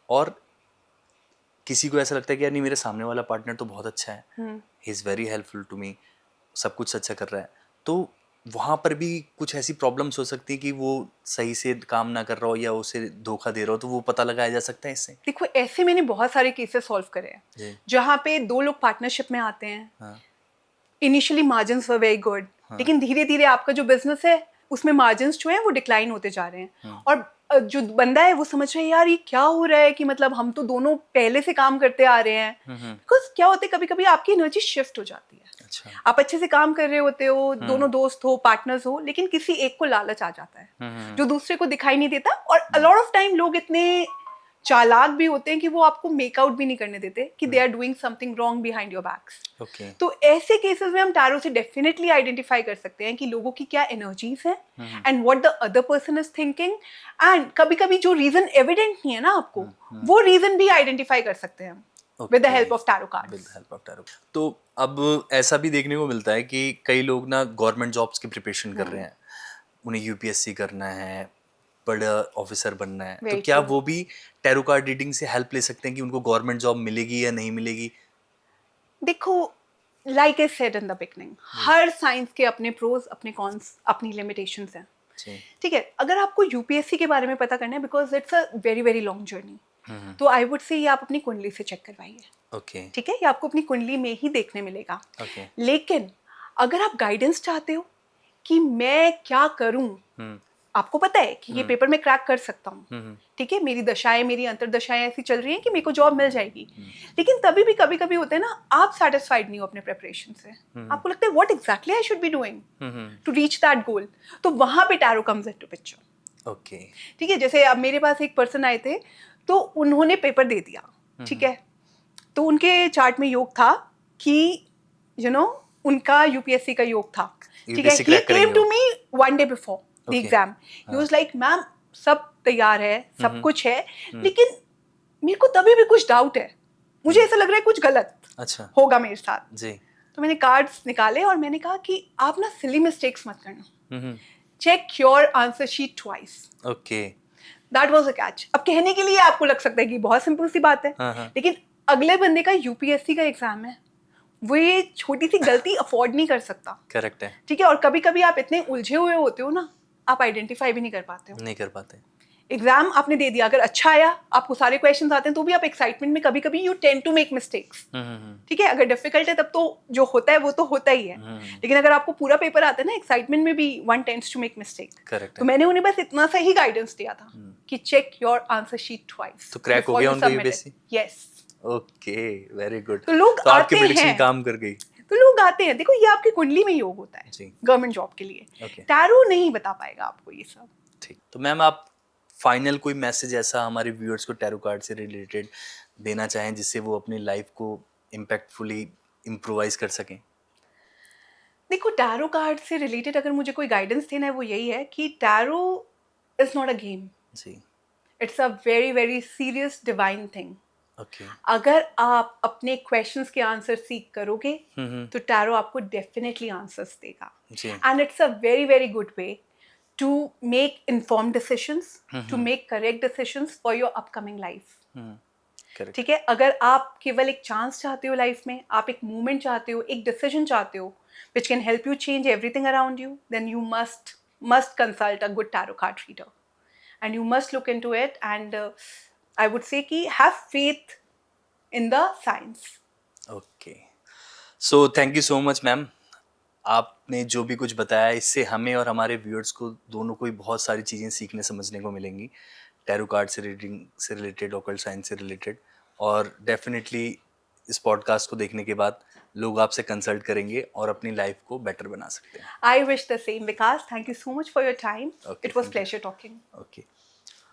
Speaker 1: और किसी को ऐसा लगता है कि यार नहीं, मेरे सामने वाला पार्टनर तो बहुत अच्छा है, he is very helpful to me, सब कुछ अच्छा कर रहा है, तो वहाँ पर भी कुछ ऐसी प्रॉब्लम्स हो सकती है कि वो सही से काम ना कर रहा हो या उसे धोखा दे रहा हो, तो वो पता लगाया जा सकता है इससे।
Speaker 2: देखो ऐसे मैंने बहुत सारे केसेस सॉल्व करे हैं
Speaker 1: जी।
Speaker 2: जहाँ पे दो लोग पार्टनरशिप में आते हैं।
Speaker 1: हाँ।
Speaker 2: Initially margins were very good, लेकिन धीरे धीरे आपका जो बिजनेस है उसमें मार्जिन्स जो है वो डिक्लाइन होते जा रहे हैं और जो बंदा है वो समझ रहा है यार ये क्या हो रहा है कि मतलब हम तो दोनों पहले से काम करते आ रहे हैं। बिकॉज क्या होता है कभी कभी आपकी एनर्जी शिफ्ट हो जाती है।
Speaker 1: अच्छा।
Speaker 2: आप अच्छे से काम कर रहे होते हो, दोनों दोस्त हो, पार्टनर्स हो, लेकिन किसी एक को लालच आ जाता है जो दूसरे को दिखाई नहीं देता। और अ लॉट ऑफ टाइम लोग इतने चालाक भी होते हैं कि वो आपको मेकआउट भी नहीं करने देते कि they are doing something wrong behind your backs.
Speaker 1: Okay.
Speaker 2: तो ऐसे केसेस में हम टैरो से डेफिनेटली आइडेंटिफाई कर सकते हैं कि लोगों की क्या एनर्जीज हैं and what the other person is thinking. And कभी कभी जो रीजन एविडेंट नहीं है ना आपको, वो रीजन भी आइडेंटिफाई कर सकते हैं with the help of tarot cards.
Speaker 1: With help of tarot. तो अब ऐसा भी देखने को मिलता है कि कई लोग ना गवर्नमेंट जॉब्स की प्रिपरेशन कर रहे हैं, उन्हें यूपीएससी करना है, बड़ा ऑफिसर बनना है, तो
Speaker 2: Very
Speaker 1: क्या
Speaker 2: true.
Speaker 1: वो भी टैरो कार्ड रीडिंग से हेल्प ले सकते हैं कि उनको गवर्नमेंट जॉब मिलेगी या नहीं मिलेगी?
Speaker 2: देखो like I said in the beginning, her science के अपने प्रोज अपने कॉन्स अपनी लिमिटेशंस हैं।
Speaker 1: जी।
Speaker 2: ठीक है, अगर आपको यूपीएससी के बारे में पता करना है because it's a very very long journey, तो आई वुड से ये आप अपनी कुंडली से चेक करवाइए।
Speaker 1: ओके।
Speaker 2: ठीक है, ये आपको अपनी कुंडली में ही देखने मिलेगा।
Speaker 1: ओके।
Speaker 2: लेकिन अगर आप गाइडेंस चाहते हो कि मैं क्या करूं, आपको पता है कि ये पेपर मैं क्रैक कर सकता हूँ, ठीक है, मेरी दशाएं मेरी अंतरदशाएं ऐसी चल रही हैं कि मेरे को जॉब मिल जाएगी, लेकिन तभी भी कभी कभी होता है ना आप सेटिस्फाइड नहीं हो अपने प्रिपरेशन से, आपको लगता है what exactly I should be doing to reach that goal, तो वहां पे tarot comes into picture.
Speaker 1: Okay.
Speaker 2: ठीक है, जैसे अब मेरे पास एक पर्सन आए थे तो उन्होंने पेपर दे दिया, ठीक है, तो उनके चार्ट में योग था कि यू नो उनका यूपीएससी का योग था। ठीक है,
Speaker 1: UPSC
Speaker 2: ही
Speaker 1: crack
Speaker 2: केम
Speaker 1: करेंगे
Speaker 2: टू
Speaker 1: वो।
Speaker 2: Me one day before the
Speaker 1: Okay.
Speaker 2: Exam, he was like ma'am सब तैयार है, सब कुछ है, लेकिन मेरे को तभी भी कुछ डाउट है, मुझे ऐसा लग रहा है कुछ गलत
Speaker 1: अच्छा।
Speaker 2: होगा मेरे साथ।
Speaker 1: जी।
Speaker 2: तो मैंने कार्ड्स निकाले और मैंने कहा कि आप ना सिली मिस्टेक्स मत करना,
Speaker 1: hmm.
Speaker 2: Check your answer sheet twice.
Speaker 1: Okay.
Speaker 2: That was a catch. अब कहने के लिए आपको लग सकता है कि बहुत सिंपल सी बात है,
Speaker 1: हाँ।
Speaker 2: लेकिन अगले बंदे का यूपीएससी का एग्जाम है, वो ये छोटी सी गलती अफोर्ड नहीं कर सकता।
Speaker 1: करेक्ट है।
Speaker 2: ठीक है, और कभी कभी आप इतने उलझे हुए होते हो ना, आप आइडेंटिफाई भी नहीं कर पाते हो।
Speaker 1: नहीं कर पाते।
Speaker 2: एग्जाम आपने दे दिया, अगर अच्छा आया, आपको सारे क्वेश्चंस आते हैं, तो भी आप एक्साइटमेंट में कभी कभी you tend to make mistakes. ठीक है, अगर डिफिकल्ट है तब तो जो होता है वो तो होता ही है, लेकिन अगर आपको पूरा पेपर आता है ना, एक्साइटमेंट में भी one tends to make mistake.
Speaker 1: Correct
Speaker 2: तो
Speaker 1: है।
Speaker 2: मैंने उन्हें बस इतना सा ही गाइडेंस दिया था कि check your answer sheet twice.
Speaker 1: तो crack हो गया उनका UPSC?
Speaker 2: Yes.
Speaker 1: Okay, very good.
Speaker 2: तो लोग
Speaker 1: तो आपकी
Speaker 2: आते
Speaker 1: प्रेडिक्शन
Speaker 2: हैं,
Speaker 1: काम कर गई।
Speaker 2: तो लोग आते हैं, देखो ये आपकी कुंडली में योग होता है
Speaker 1: जी।
Speaker 2: गवर्नमेंट जॉब के लिए,
Speaker 1: Okay.
Speaker 2: टैरो नहीं बता पाएगा आपको ये सब।
Speaker 1: ठीक, तो मैम आप फाइनल कोई मैसेज ऐसा हमारे व्यूअर्स को टैरो कार्ड से रिलेटेड देना चाहें जिससे वो अपनी लाइफ को इम्पैक्टफुली इम्प्रोवाइज कर सकें?
Speaker 2: देखो टैरो कार्ड से रिलेटेड अगर मुझे कोई गाइडेंस देना है वो यही है कि tarot is not a game,
Speaker 1: जी।
Speaker 2: It's a very very serious divine thing.
Speaker 1: Okay.
Speaker 2: अगर आप अपने क्वेश्चंस के आंसर सीख करोगे तो टैरो आपको डेफिनेटली आंसर्स देगा,
Speaker 1: जी।
Speaker 2: And it's a very very good way to make informed decisions, to make correct decisions for your upcoming life.
Speaker 1: Correct.
Speaker 2: ठीक है, अगर आप केवल एक चांस चाहते हो लाइफ में, आप एक मूवमेंट चाहते हो, एक डिसीजन चाहते हो which can help you change everything around you, then you must consult a good tarot card reader, and you must look into it, and I would say कि have faith in the science.
Speaker 1: Okay, so thank you so much ma'am. आपने जो भी कुछ बताया इससे हमें और हमारे व्यूअर्स को दोनों को ही बहुत सारी चीज़ें सीखने समझने को मिलेंगी, टैरो कार्ड से रीडिंग से रिलेटेड, ऑकल्ट साइंस से रिलेटेड, और डेफिनेटली इस पॉडकास्ट को देखने के बाद लोग आपसे कंसल्ट करेंगे और अपनी लाइफ को बेटर बना सकते हैं?
Speaker 2: I wish the same, Vikas. Thank you so much for your time.
Speaker 1: Okay,
Speaker 2: It was
Speaker 1: thank you.
Speaker 2: pleasure talking.
Speaker 1: Okay